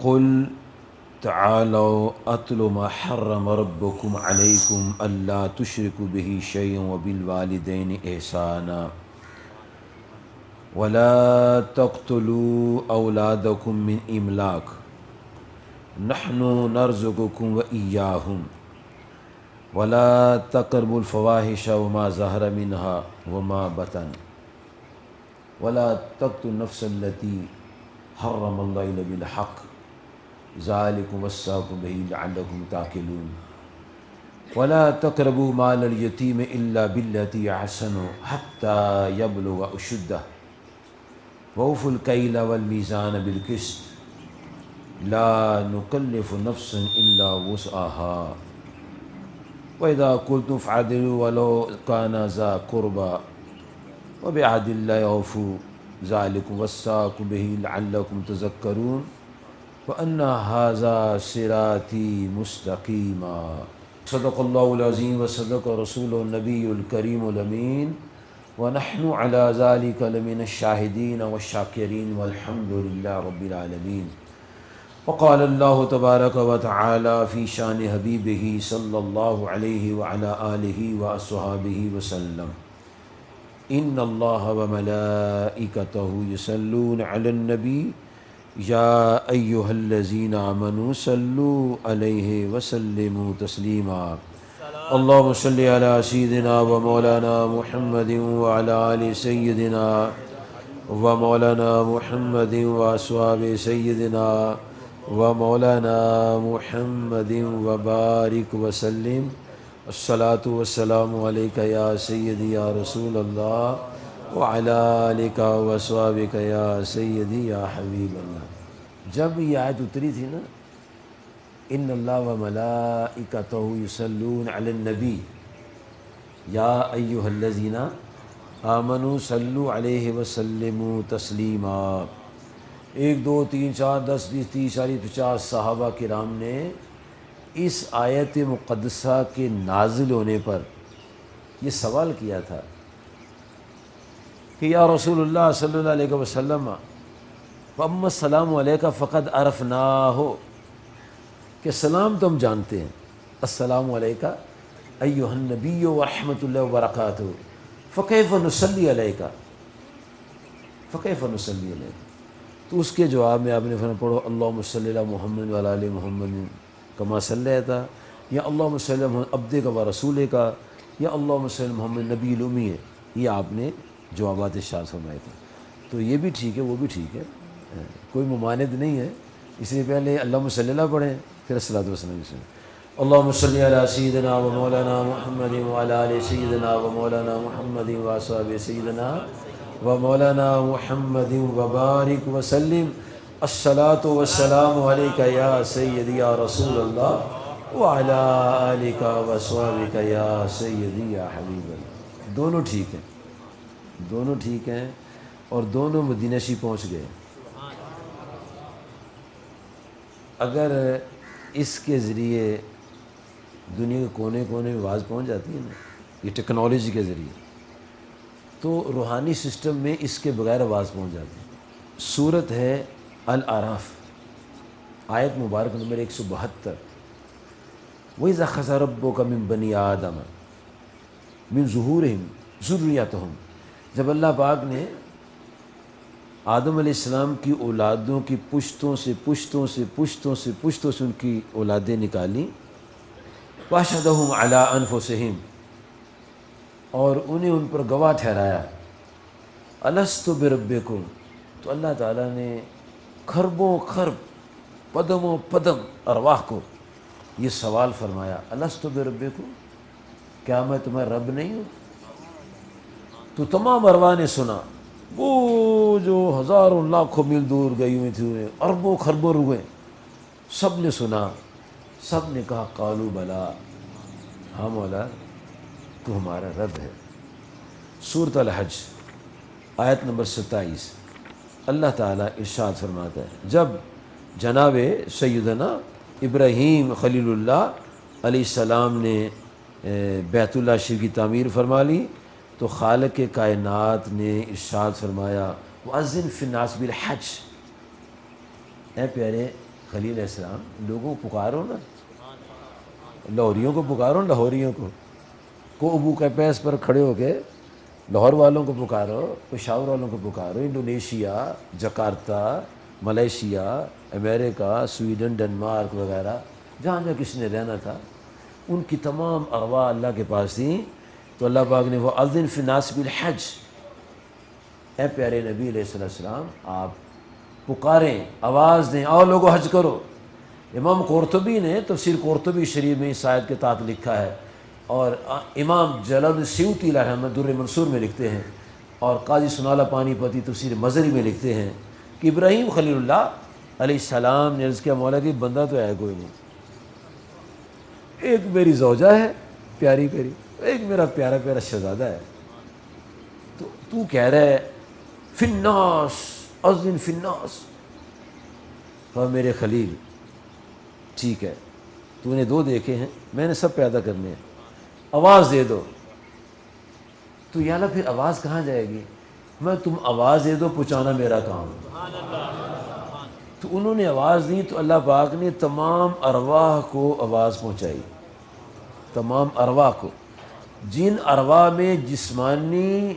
قل تعالوا اتل ما حرم ربكم علیکم الا تشرکوا به شیئا وبالوالدین احسانا ولا تقتلوا اولادکم من املاق نحن نرزقكم وإياهم ولا تقربوا الفواحش وما ظهر منها وما بطن ولا تقتلوا النفس التي حرم الله إلا بالحق ذلكم وصاكم به لعلكم تعقلون ولا تقربوا مال اليتيم إلا بالتي أحسن حتى يبلغ أشده وأوفوا الكيل والميزان بالقسط لا نكلف نفسا إلا وسعها وإذا قلتم فاعدلوا ولو كان ذا قربى وبعهد الله أوفوا ذلكم وصاكم به لعلكم تذكرون وأن هذا صراطي مستقيما صدق الله العظيم وصدق رسوله النبي الكريم الأمين ونحن على ذلك لمن الشاهدين والشاكرين والحمد لله رب العالمين وقال الله تبارك وتعالى في شان حبيبه صلى الله عليه وعلى آله وأصحابه وسلم إن الله وملائكته يصلون على النبي يا أيها الذين آمنوا صلوا عليه وسلموا تسليما اللهم صل على سيدنا ومولانا محمد وعلى آل سيدنا ومولانا محمد وأصحاب سيدنا ومولانا محمد وبارك وسلم الصلاة والسلام عليك يا سيدي يا رسول الله وعلى آلك وأصحابك يا سيدي يا حبيب اللہ. جب یہ آیت اتری تھی نا ان اللہ و ملائکتہ یصلون علی النبی یا ایھا الذین آمنوا صلوا علیہ وسلموا تسلیما، 1 2 3 4 10 20 30 40 50 صحابہ کرام نے اس آیت مقدسہ کے نازل ہونے پر یہ سوال کیا تھا کہ یا رسول اللہ صلی اللہ علیہ وسلم فاما السلام علیکہ فقد عرفناہ، کہ سلام تو ہم جانتے ہیں، السلام علیکہ ایھا النبی ورحمۃ اللہ وبرکاتہ، فکیف نصلی علیکہ، فکیف نصلی علیکہ. تو اس کے جواب میں آپ نے فرمایا پڑھو اللہم صلی علی محمد وعلی آل محمد کما صلیت، یا اللہم صلی علی محمد عبدک و رسولک، یا اللہم صلی علی محمد نبی الامی ہے. یہ آپ نے جوابات ارشاد فرمائے تھے. تو یہ بھی ٹھیک ہے وہ بھی ٹھیک ہے، کوئی ممانعت نہیں ہے. اس لیے پہلے اللہم صلی اللہ پڑھیں پھر الصلاۃ والسلام سے. اللہم صلی علی سیدنا و مولانا محمد وعلی آل سیدنا و مولانا محمد و اصحاب سیدنا و مولانا محمد وبارک وسلم الصلاۃ والسلام علیک یا سیدی یا رسول اللہ وعلی آلک و اصحابک یا سیدی یا حبیب اللہ. دونوں ٹھیک ہیں، دونوں ٹھیک ہیں اور دونوں مدینہ شریف پہنچ گئے. اگر اس کے ذریعے دنیا کے کونے کونے میں آواز پہنچ جاتی ہے نا، یہ ٹیکنالوجی کے ذریعے، تو روحانی سسٹم میں اس کے بغیر آواز پہنچ جاتی ہے. سورت ہے الاعراف، آیت مبارک نمبر 172. وَإِذَا أَخَذَ رَبُّكَ مِن بَنِي آدَمَ مِن ظُهُورِهِمْ ذُرِّيَّتَهُمْ، جب اللہ پاک نے آدم علیہ السلام کی اولادوں کی پشتوں سے ان کی اولادیں نکالی، وَأَشْهَدَهُمْ عَلَىٰ أَنفُسِهِمْ، اور انہیں ان پر گواہ ٹھہرایا، أَلَسْتُ بِرَبِّكُمْ، تو اللہ تعالیٰ نے خربوں خرب پدموں پدم ارواح کو یہ سوال فرمایا، أَلَسْتُ بِرَبِّكُمْ، کیا میں تمہارا رب نہیں ہوں؟ تو تمام ارواح نے سنا، وہ جو ہزاروں لاکھوں میل دور گئی ہوئی تھی، اربوں خربوں روحیں، سب نے سنا، سب نے کہا قالوا بلا، ہاں مولا تو ہمارا رب ہے. سورۃ الحج آیت نمبر 27. اللہ تعالیٰ ارشاد فرماتا ہے جب جناب سیدنا ابراہیم خلیل اللہ علیہ السلام نے بیت اللہ شریف کی تعمیر فرما لی، تو خالق کائنات نے ارشاد فرمایا وَأَذِّن فِي النَّاسِ بِالْحَجِّ، اے پیارے خلیل علیہ السلام لوگوں کو پکارو نا، لاہوریوں کو پکارو، لاہوریوں کو ابو کیپیس پر کھڑے ہو کے لاہور والوں کو پکارو، پشاور والوں کو پکارو، انڈونیشیا، جکارتہ، ملیشیا، امریکہ، سویڈن، ڈنمارک وغیرہ، جہاں جہاں کسی نے رہنا تھا، ان کی تمام ارواح اللہ کے پاس تھیں. تو اللہ پاک نے وہ اذن فی الناس بالحج، اے پیارے نبی علیہ السلام آپ پکاریں، آواز دیں، آؤ لوگوں حج کرو. امام قرطبی نے تفسیر قرطبی شریف میں اس آیت کے تحت لکھا ہے، اور امام جلال الدین سیوطی علیہ رحمۃ در منصور میں لکھتے ہیں، اور قاضی سنالہ پانی پتی تفسیر مظہری میں لکھتے ہیں کہ ابراہیم خلیل اللہ علیہ السلام نے عرض کیا مولا کہ بندہ تو ہے کوئی نہیں، ایک میری زوجہ ہے پیاری پیاری، ایک میرا پیارا پیارا شہزادہ ہے، تو کہہ رہا ہے فی الناس اذن فی الناس. کہا میرے خلیل ٹھیک ہے، تو نے دو دیکھے ہیں، میں نے سب پیدا کرنے ہیں، آواز دے دو. تو یا اللہ پھر آواز کہاں جائے گی؟ میں تم آواز دے دو، پہنچانا میرا کام. تو انہوں نے آواز دی تو اللہ پاک نے تمام ارواح کو آواز پہنچائی، تمام ارواح کو. جن ارواح میں جسمانی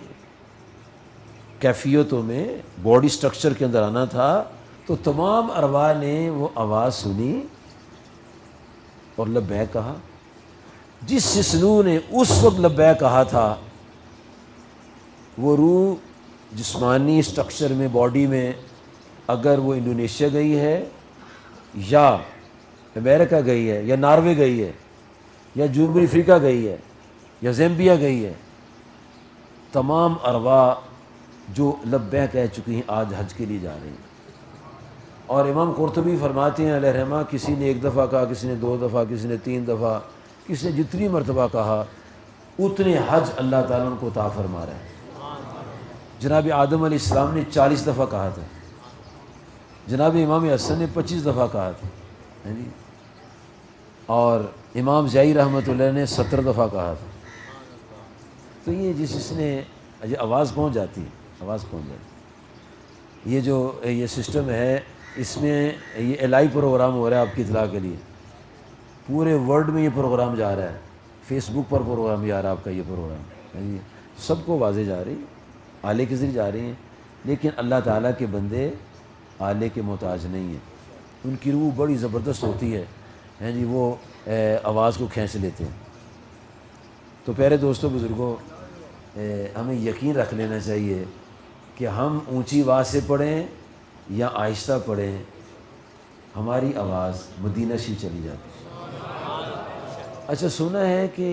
کیفیتوں میں باڈی سٹرکچر کے اندر آنا تھا، تو تمام ارواح نے وہ آواز سنی اور لبیک کہا. جس روح نے اس وقت لبیک کہا تھا، وہ روح جسمانی سٹرکچر میں باڈی میں اگر وہ انڈونیشیا گئی ہے یا امریکہ گئی ہے یا ناروے گئی ہے یا جنوبی افریقہ گئی ہے یا زیمبیا گئی ہے، تمام ارواح جو لبیک کہہ چکی ہیں آج حج کے لیے جا رہی ہیں. اور امام قرطبی فرماتے ہیں علیہ رحمہ، کسی نے ایک دفعہ کہا، کسی نے دو دفعہ، کسی نے تین دفعہ، کسی نے جتنی مرتبہ کہا اتنے حج اللہ تعالیٰ ان کو عطا فرما رہا ہے. جناب آدم علیہ السلام نے 40 دفعہ کہا تھا، جناب امام حسن نے 25 دفعہ کہا تھا، جی، اور امام زیائی رحمۃ اللہ نے 70 دفعہ کہا تھا. تو یہ جس نے آواز پہنچ جاتی ہے، آواز پہنچ جاتی. یہ جو یہ سسٹم ہے، اس میں یہ الہی پروگرام ہو رہا ہے آپ کی اطلاع کے لیے، پورے ورلڈ میں یہ پروگرام جا رہا ہے، فیس بک پر پروگرام جا رہا ہے آپ کا یہ پروگرام، سب کو واضح جا رہی، آلے کے ذریعے جا رہی ہیں. لیکن اللہ تعالیٰ کے بندے آلے کے محتاج نہیں ہیں، ان کی روح بڑی زبردست ہوتی ہے، جی، وہ آواز کو کھینچ لیتے ہیں. تو پیارے دوستوں بزرگوں، ہمیں یقین رکھ لینا چاہیے کہ ہم اونچی آواز سے پڑھیں یا آہستہ پڑھیں، ہماری آواز مدینہ شریف چلی جاتی ہے. اچھا، سنا ہے کہ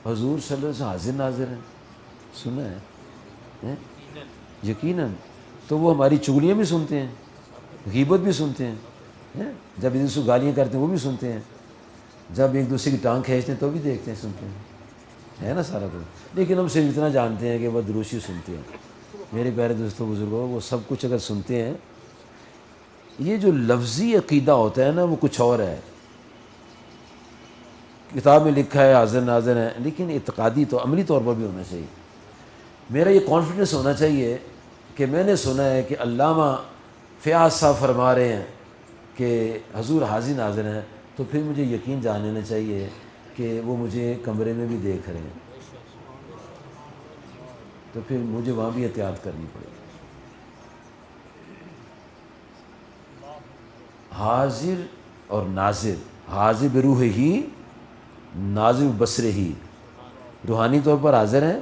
حضور صلی اللہ علیہ وسلم حاضر ناظر ہیں، سنا ہے؟ یقیناً. تو وہ ہماری چغلیاں بھی سنتے ہیں، غیبت بھی سنتے ہیں، جب ایک دوسرے کو گالیاں کرتے ہیں وہ بھی سنتے ہیں، جب ایک دوسرے کی ٹانگ کھینچتے ہیں تو بھی دیکھتے ہیں، سنتے ہیں، ہے نا سارا کچھ. لیکن ہم صرف اتنا جانتے ہیں کہ وہ دروشی سنتے ہیں. میرے پیارے دوستوں بزرگوں، وہ سب کچھ اگر سنتے ہیں، یہ جو لفظی عقیدہ ہوتا ہے نا وہ کچھ اور ہے. کتاب میں لکھا ہے حاضر ناظر ہے، لیکن اعتقادی تو عملی طور پر بھی ہونا چاہیے. میرا یہ کانفیڈنس ہونا چاہیے کہ میں نے سنا ہے کہ علامہ فیاض صاحب فرما رہے ہیں کہ حضور حاضر ناظر ہیں، تو پھر مجھے یقین جان لینا چاہیے کہ وہ مجھے کمرے میں بھی دیکھ رہے ہیں، تو پھر مجھے وہاں بھی احتیاط کرنی پڑے گی. حاضر اور ناظر، حاضر بروح ہی، ناظر بصر ہی، روحانی طور پر حاضر ہیں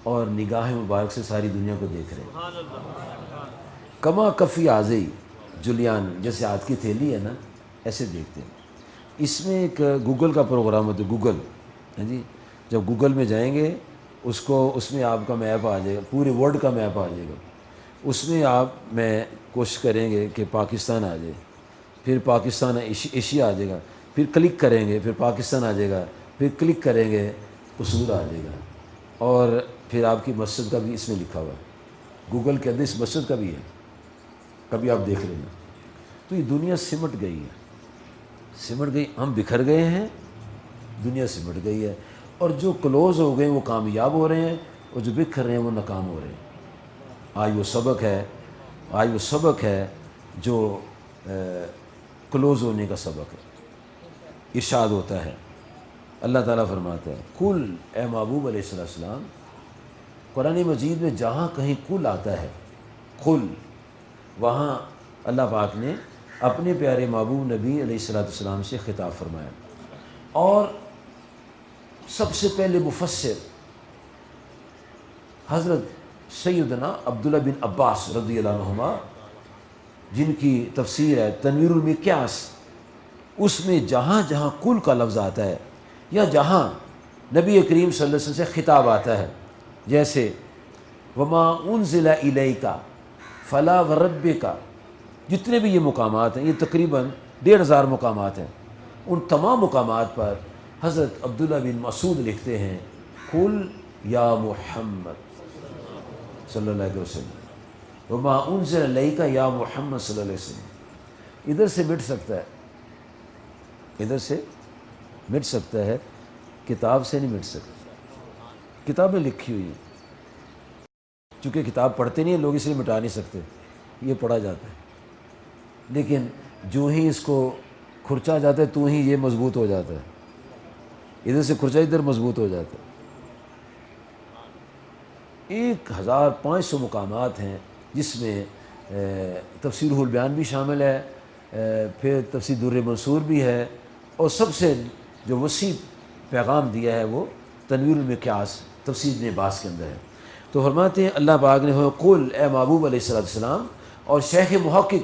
اور نگاہ مبارک سے ساری دنیا کو دیکھ رہے ہیں. کما کفی آزئی جلیان، جیسے ہاتھ کی تھیلی ہے نا، ایسے دیکھتے ہیں. اس میں ایک گوگل کا پروگرام ہوتا ہے، گوگل، ہاں جی، جب گوگل میں جائیں گے اس میں آپ کا میپ آ جائے گا، پورے ورلڈ کا میپ آ جائے گا. اس میں میں کوشش کریں گے کہ پاکستان آ جائے، پھر پاکستان ایشیا آ جائے گا، پھر کلک کریں گے، پھر پاکستان آ جائے گا، پھر کلک کریں گے قصور آ جائے گا، اور پھر آپ کی مسجد کا بھی اس میں لکھا ہوا ہے، گوگل کے اندر اس مسجد کا بھی ہے، کبھی آپ دیکھ لینا. تو یہ دنیا سمٹ گئی ہے، سمٹ گئی، ہم بکھر گئے ہیں، دنیا سمٹ گئی ہے، اور جو کلوز ہو گئے وہ کامیاب ہو رہے ہیں، اور جو بکھر رہے ہیں وہ ناکام ہو رہے ہیں. آج وہ سبق ہے جو کلوز ہونے کا سبق ہے۔ ارشاد ہوتا ہے، اللہ تعالیٰ فرماتا ہے کل، اے محبوب علیہ السلام، قرآن مجید میں جہاں کہیں کل آتا ہے، کل، وہاں اللہ پاک نے اپنے پیارے محبوب نبی علیہ السلام سے خطاب فرمایا۔ اور سب سے پہلے مفسر حضرت سیدنا عبداللہ بن عباس رضی اللہ عنہما، جن کی تفسیر ہے تنویر المقیاس، اس میں جہاں جہاں کل کا لفظ آتا ہے یا جہاں نبی کریم صلی اللہ علیہ وسلم سے خطاب آتا ہے، جیسے وما انزل الیک فلا وربک، جتنے بھی یہ مقامات ہیں، یہ تقریباً 1500 مقامات ہیں، ان تمام مقامات پر حضرت عبداللہ بن مسعود لکھتے ہیں قل یا محمد صلی اللہ علیہ وسلم، وما انزل الیک یا محمد صلی اللہ علیہ وسلم۔ ادھر سے مٹ سکتا ہے، ادھر سے مٹ سکتا ہے، کتاب سے نہیں مٹ سکتا۔ کتاب میں لکھی ہوئی ہے، چونکہ کتاب پڑھتے نہیں ہیں لوگ، اس لیے مٹا نہیں سکتے، یہ پڑھا جاتا ہے، لیکن جو ہی اس کو کھرچا جاتا ہے تو ہی یہ مضبوط ہو جاتا ہے، ادھر سے کھرچا ادھر مضبوط ہو جاتا ہے۔ 1500 مقامات ہیں، جس میں تفسیر البیان بھی شامل ہے، پھر تفسیر در منصور بھی ہے، اور سب سے جو وسیع پیغام دیا ہے وہ تنویر المقیاس تفسیر ابن عباس کے اندر ہے۔ تو فرماتے ہیں اللہ پاک نے ہو قل، اے محبوب علیہ السلام، اور شیخ محقق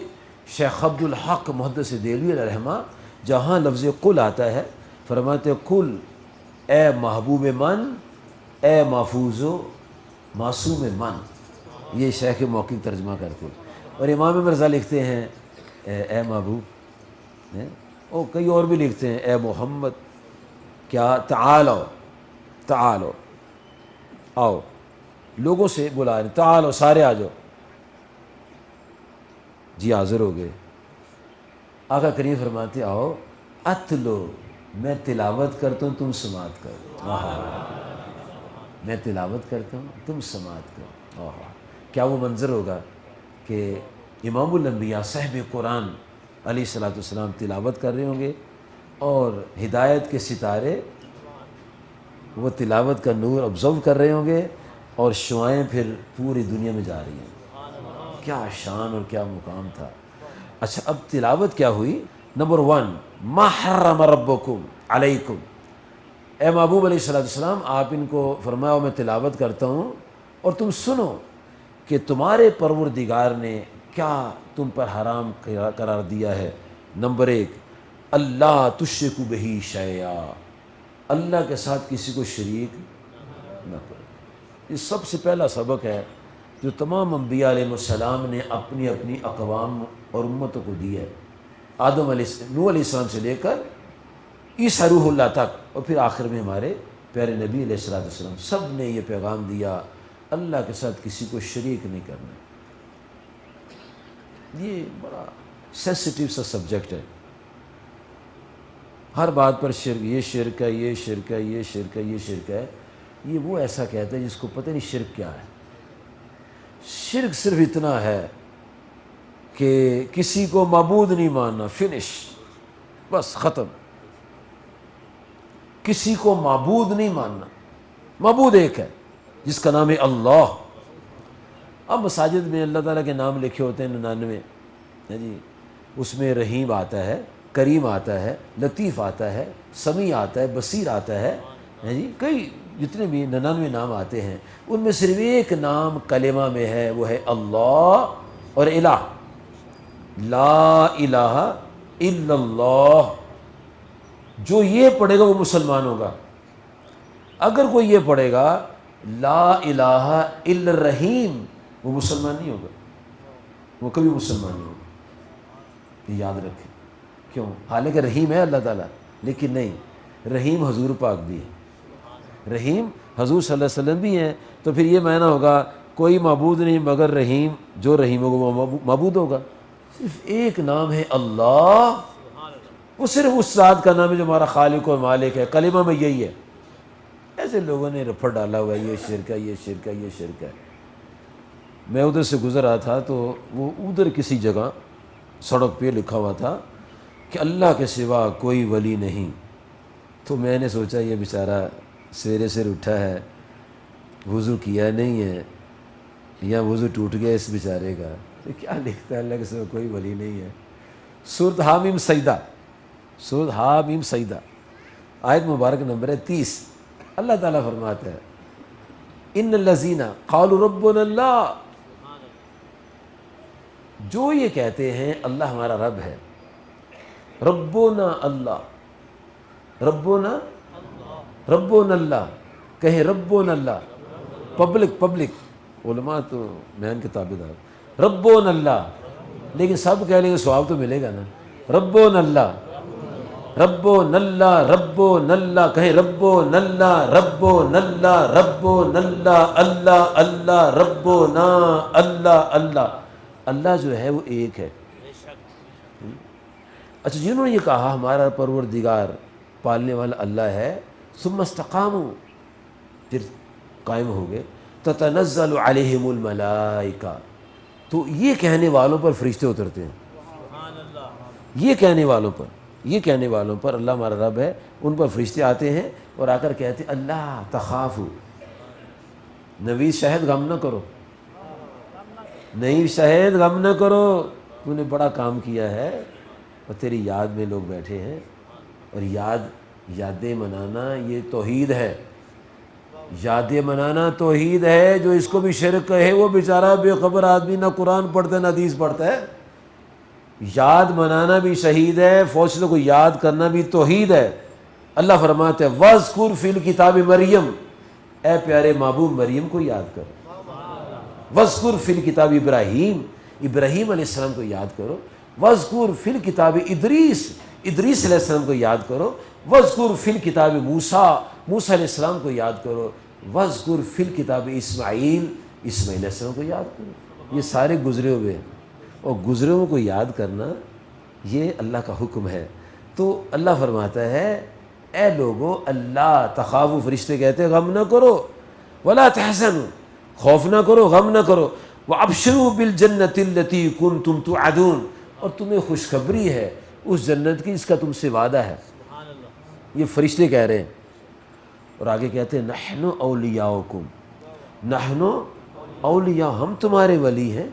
شیخ عبد الحق محدث دہلوی علیہ رحمہ جہاں لفظ قل آتا ہے فرماتے ہیں قل، اے محبوب من، اے محفوظ و معصوم من، یہ شیخ محقق ترجمہ کرتے ہیں۔ اور امام مرزا لکھتے ہیں اے محبوب، اور کئی اور بھی لکھتے ہیں اے محمد، کیا تعالو، تعالو، آؤ، لوگوں سے بلا رہے، تعالو سارے آ جاؤ، جی حاضر ہو گئے۔ آقا کریم فرماتے آؤ اتلو، میں تلاوت کرتا ہوں تم سماعت کرو، میں تلاوت کرتا ہوں تم سماعت کرو۔ کیا وہ منظر ہوگا کہ امام الانبیاء صاحب قرآن علیہ السلام تلاوت کر رہے ہوں گے، اور ہدایت کے ستارے وہ تلاوت کا نور ابزرو کر رہے ہوں گے، اور شعائیں پھر پوری دنیا میں جا رہی ہیں۔ کیا شان اور کیا مقام تھا۔ اچھا، اب تلاوت کیا ہوئی؟ نمبر 1، ما حرم ربکم علیکم، اے محبوب علیہ السلام، آپ ان کو فرمایا میں تلاوت کرتا ہوں اور تم سنو کہ تمہارے پروردگار نے کیا تم پر حرام قرار دیا ہے۔ نمبر 1، اللہ تشرکوا بہ شیئا، اللہ کے ساتھ کسی کو شریک نہ کرو۔ یہ سب سے پہلا سبق ہے جو تمام انبیاء علیہ السلام نے اپنی اپنی اقوام اور امتوں کو دی ہے، نوح علیہ السلام سے لے کر عیسیٰ روح اللہ تک، اور پھر آخر میں ہمارے پیارے نبی علیہ السلام، سب نے یہ پیغام دیا اللہ کے ساتھ کسی کو شریک نہیں کرنا۔ یہ بڑا سینسٹیو سا سبجیکٹ ہے، ہر بات پر شرک، یہ شرک ہے، یہ شرک ہے، یہ شرک ہے، یہ شرک ہے۔ یہ وہ ایسا کہتا ہے جس کو پتہ نہیں شرک کیا ہے۔ شرک صرف اتنا ہے کہ کسی کو معبود نہیں ماننا، فنش، بس ختم۔ کسی کو معبود نہیں ماننا، معبود ایک ہے جس کا نام ہے اللہ۔ اب مساجد میں اللہ تعالیٰ کے نام لکھے ہوتے ہیں 99، جی، اس میں رحیم آتا ہے، کریم آتا ہے، لطیف آتا ہے، سمیع آتا ہے، بصیر آتا ہے، جی، کئی جتنے بھی 99 نام آتے ہیں، ان میں صرف ایک نام کلمہ میں ہے، وہ ہے اللہ اور الہ، لا الہ الا اللہ۔ جو یہ پڑھے گا وہ مسلمان ہوگا۔ اگر کوئی یہ پڑھے گا لا الہ الا الرحیم، وہ مسلمان نہیں ہوگا، وہ کبھی مسلمان نہیں ہوگا۔ یہ یاد رکھیں، کیوں؟ حالانکہ رحیم ہے اللہ تعالیٰ، لیکن نہیں، رحیم حضور پاک بھی ہے، رحیم حضور صلی اللہ علیہ وسلم بھی ہیں، تو پھر یہ معنی ہوگا کوئی معبود نہیں مگر رحیم، جو رحیم ہوگا وہ معبود ہوگا۔ صرف ایک نام ہے اللہ، وہ صرف اس ذات کا نام ہے جو ہمارا خالق و مالک ہے، کلمہ میں یہی ہے۔ ایسے لوگوں نے رپھڑ ڈالا ہوا ہے، یہ شرک ہے، یہ شرک ہے، یہ شرک ہے۔ میں ادھر سے گزر رہا تھا تو وہ ادھر کسی جگہ سڑک پہ لکھا ہوا تھا کہ اللہ کے سوا کوئی ولی نہیں، تو میں نے سوچا یہ بیچارہ سویرے سے اٹھا ہے، وضو کیا نہیں ہے، یا وضو ٹوٹ گیا اس بیچارے کا، تو کیا لکھتا ہے اللہ کے سوا کوئی ولی نہیں ہے۔ سورۃ حامیم سجدہ، سورۃ حامیم سجدہ، آیت مبارک نمبر ہے 30۔ اللہ تعالیٰ فرماتا ہے ان الذین قالوا ربنا اللہ، جو یہ کہتے ہیں اللہ ہمارا رب ہے، ربنا اللہ، ربنا ربنا اللہ، کہیں ربنا اللہ، پبلک علماء تو میں ان کے تابعدار، ربنا اللہ، لیکن سب کہہ لیں گے ثواب تو ملے گا نا، ربنا اللہ، ربنا اللہ، ربنا اللہ، کہیں ربنا اللہ، ربنا اللہ، ربنا اللہ، اللہ اللہ، ربنا اللہ، اللہ اللہ جو ہے وہ ایک ہے۔ اچھا، جنہوں نے یہ کہا ہمارا پروردگار پالنے والا اللہ ہے، ثم استقاموا، پھر قائم ہو گئے، تتنزل علیہم الملائکہ، تو یہ کہنے والوں پر فرشتے اترتے ہیں، یہ کہنے والوں پر اللہ ہمارا رب ہے، ان پر فرشتے آتے ہیں اور آ کر کہتے ہیں اللہ تخافوا، نوید شاہد غم نہ کرو، نہیں شاہد غم نہ کرو، تو نے بڑا کام کیا ہے اور تیری یاد میں لوگ بیٹھے ہیں، اور یادیں منانا یہ توحید ہے، یادیں منانا توحید ہے۔ جو اس کو بھی شرک کہے وہ بیچارہ بے خبر آدمی، نہ قرآن پڑھتا ہے نہ حدیث پڑھتا ہے۔ یاد منانا بھی شہید ہے، فوجوں کو یاد کرنا بھی توحید ہے۔ اللہ فرماتے ہیں وَاذْكُرْ فِي الْكِتَابِ مریم، اے پیارے محبوب مریم کو یاد کرو، وَاذْكُرْ فِي الْكِتَابِ ابراہیم علیہ السلام کو یاد کرو، وَاذْكُرْ فِي الْكِتَابِ ادریس علیہ السلام کو یاد کرو، وَاذْكُرْ فِي الْكِتَابِ موسیٰ علیہ السلام کو یاد کرو، وَاذْكُرْ فِي الْكِتَابِ اسماعیل علیہ السلام کو یاد کرو۔ یہ سارے گزرے ہوئے ہیں، اور گزرے ہوئے کو یاد کرنا یہ اللہ کا حکم ہے۔ تو اللہ فرماتا ہے اے لوگو اللہ تخافوا، فرشتے کہتے ہیں غم نہ کرو، ولا تحزنوا، خوف نہ کرو، غم نہ کرو، وابشروا بالجنۃ التي كنتم توعدون، اور تمہیں خوشخبری ہے اس جنت کی جس کا تم سے وعدہ ہے۔ یہ فرشتے کہہ رہے ہیں، اور آگے کہتے ہیں نحن اولیاؤکم، نحن اولیاء، ہم تمہارے ولی ہیں۔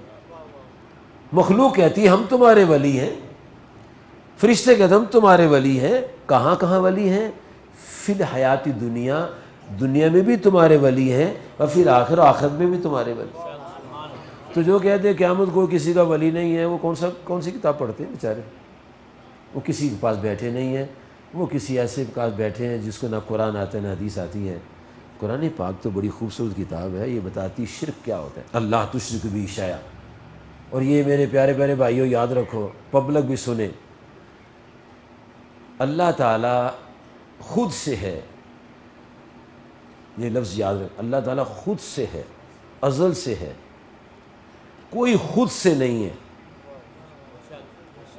مخلوق کہتی ہے ہم تمہارے ولی ہیں، فرشتے کہتے ہیں ہم تمہارے ولی ہیں۔ کہاں کہاں ولی ہیں؟ فی الحیات دنیا، دنیا میں بھی تمہارے ولی ہیں، اور پھر آخرت میں بھی تمہارے ولی۔ تو جو کہتے ہیں قیامت کوئی کسی کا ولی نہیں ہے، وہ کون سی کتاب پڑھتے ہیں بیچارے؟ وہ کسی کے پاس بیٹھے نہیں ہیں، وہ کسی ایسے کے پاس بیٹھے ہیں جس کو نہ قرآن آتا ہے نہ حدیث آتی ہے۔ قرآن پاک تو بڑی خوبصورت کتاب ہے، یہ بتاتی شرک کیا ہوتا ہے، اللہ تشرک بھی شیئا۔ اور یہ میرے پیارے پیارے بھائیوں یاد رکھو، پبلک بھی سنیں، اللہ تعالیٰ خود سے ہے، یہ لفظ یاد رکھ، اللہ تعالیٰ خود سے ہے، ازل سے ہے، کوئی خود سے نہیں ہے،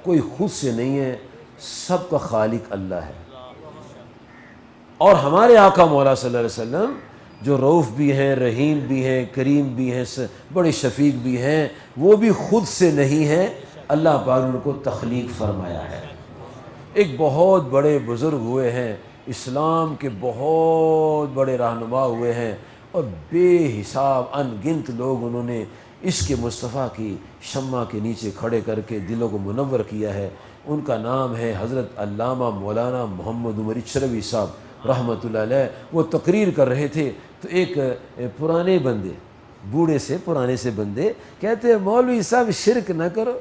کوئی خود سے نہیں ہے، سب کا خالق اللہ ہے۔ اور ہمارے آقا مولا صلی اللہ علیہ وسلم جو رؤوف بھی ہیں، رحیم بھی ہیں، کریم بھی ہیں، بڑے شفیق بھی ہیں، وہ بھی خود سے نہیں ہیں، اللہ پاک نے ان کو تخلیق فرمایا ہے۔ ایک بہت بڑے بزرگ ہوئے ہیں، اسلام کے بہت بڑے رہنما ہوئے ہیں، اور بے حساب ان گنت لوگ انہوں نے اس کے مصطفیٰ کی شمع کے نیچے کھڑے کر کے دلوں کو منور کیا ہے۔ ان کا نام ہے حضرت علامہ مولانا محمد عمر اچھروی صاحب رحمۃ اللہ علیہ۔ وہ تقریر کر رہے تھے تو ایک پرانے بندے، بوڑھے سے پرانے سے بندے کہتے ہیں مولوی صاحب شرک نہ کرو۔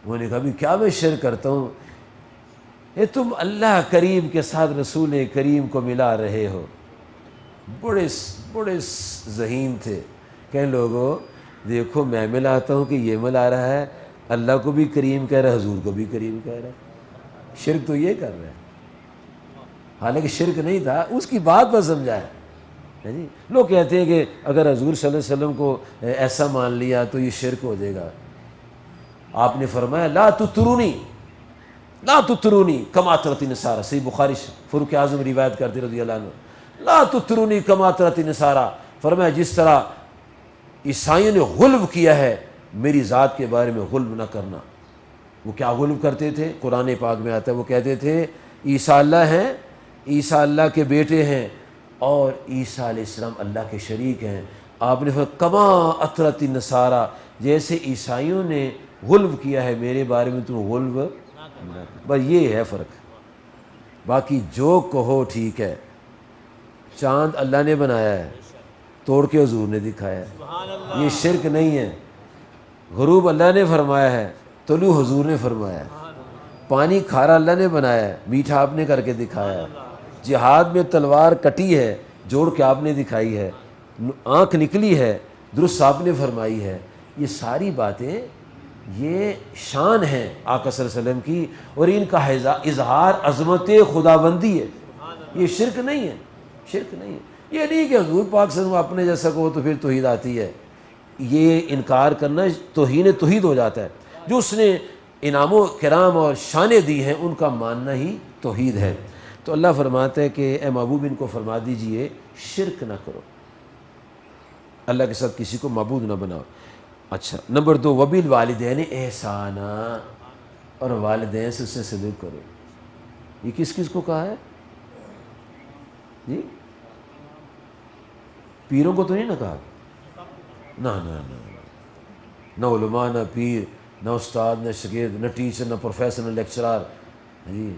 انہوں نے کہا بھی کیا میں شرک کرتا ہوں؟ یہ تم اللہ کریم کے ساتھ رسول کریم کو ملا رہے ہو۔ بڑے ذہین تھے، کہنے لوگوں دیکھو میں ملاتا ہوں کہ یہ ملا رہا ہے، اللہ کو بھی کریم کہہ رہا ہے، حضور کو بھی کریم کہہ رہا ہے، شرک تو یہ کر رہا ہے۔ حالانکہ شرک نہیں تھا، اس کی بات پر سمجھایا۔ لوگ کہتے ہیں کہ اگر حضور صلی اللہ علیہ وسلم کو ایسا مان لیا تو یہ شرک ہو جائے گا۔ آپ نے فرمایا لا تطرونی کما طرت النصارى، صحیح بخاری فاروق اعظم روایت کرتے رضی اللہ عنہ، لا تطرونی کما طرت النصارى، فرمایا جس طرح عیسائیوں نے غلو کیا ہے میری ذات کے بارے میں غلو نہ کرنا۔ وہ کیا غلو کرتے تھے؟ قرآن پاک میں آتا ہے وہ کہتے تھے عیسیٰ اللہ ہیں، عیسیٰ اللہ کے بیٹے ہیں اور عیسیٰ علیہ السلام اللہ کے شریک ہیں۔ آپ نے فرمایا کما اطرت النصارى، جیسے عیسائیوں نے غلو کیا ہے میرے بارے میں تم غلو، بس یہ ہے فرق۔ باقی جو کہو ٹھیک ہے، چاند اللہ نے بنایا ہے، توڑ کے حضور نے دکھایا ہے، یہ شرک نہیں ہے۔ غروب اللہ نے فرمایا ہے، طلوع حضور نے فرمایا ہے۔ پانی کھارا اللہ نے بنایا ہے، میٹھا آپ نے کر کے دکھایا ہے۔ جہاد میں تلوار کٹی ہے، جوڑ کے آپ نے دکھائی ہے۔ آنکھ نکلی ہے، درست آپ نے فرمائی ہے۔ یہ ساری باتیں یہ شان ہے آقا صلی اللہ علیہ وسلم کی، اور ان کا اظہار عظمت خداوندی ہے، یہ شرک نہیں ہے، شرک نہیں ہے۔ یہ نہیں کہ حضور پاک صلی اللہ علیہ وسلم اپنے جیسا کہو تو پھر توحید آتی ہے، یہ انکار کرنا توہین توحید ہو جاتا ہے۔ جو اس نے انعام و کرام اور شانیں دی ہیں ان کا ماننا ہی توحید ہے۔ تو اللہ فرماتا ہے کہ اے محبوب ان کو فرما دیجئے شرک نہ کرو، اللہ کے ساتھ کسی کو معبود نہ بناؤ۔ اچھا، نمبر 2 وبالوالدین احسانا، اور والدین سے اس سے سلوک کرو۔ یہ کس کس کو کہا ہے جی؟ پیروں کو تو نہیں نہ کہا؟ نہ نہ علماء، نہ پیر، نہ استاد، نہ شاگرد، نہ ٹیچر، نہ پروفیسر، نہ لیکچرار، جی،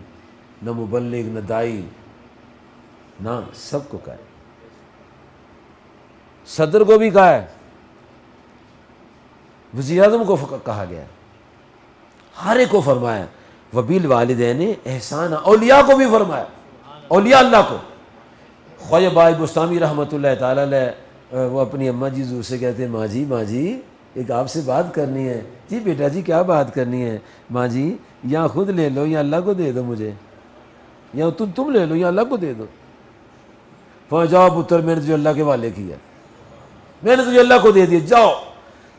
نہ مبلغ، نہ دائی، نہ سب کو کہا ہے۔ صدر کو بھی کہا ہے، وزیر اعظم کو کہا گیا، ہر ایک کو فرمایا۔ وبالوالدین احسانا، اولیاء کو بھی فرمایا، اولیاء اللہ کو۔ خواجہ بائی بستامی رحمۃ اللہ تعالیٰ علیہ وہ اپنی اماں جی حضور سے کہتے ہیں ماں جی ایک آپ سے بات کرنی ہے۔ جی بیٹا جی کیا بات کرنی ہے؟ ماں جی یا خود لے لو یا اللہ کو دے دو مجھے، یا تم لے لو یا اللہ کو دے دو۔ جاؤ پتر میں نے تجھے اللہ کے والے کیا، میں نے تجھے اللہ کو دے دیا، جاؤ۔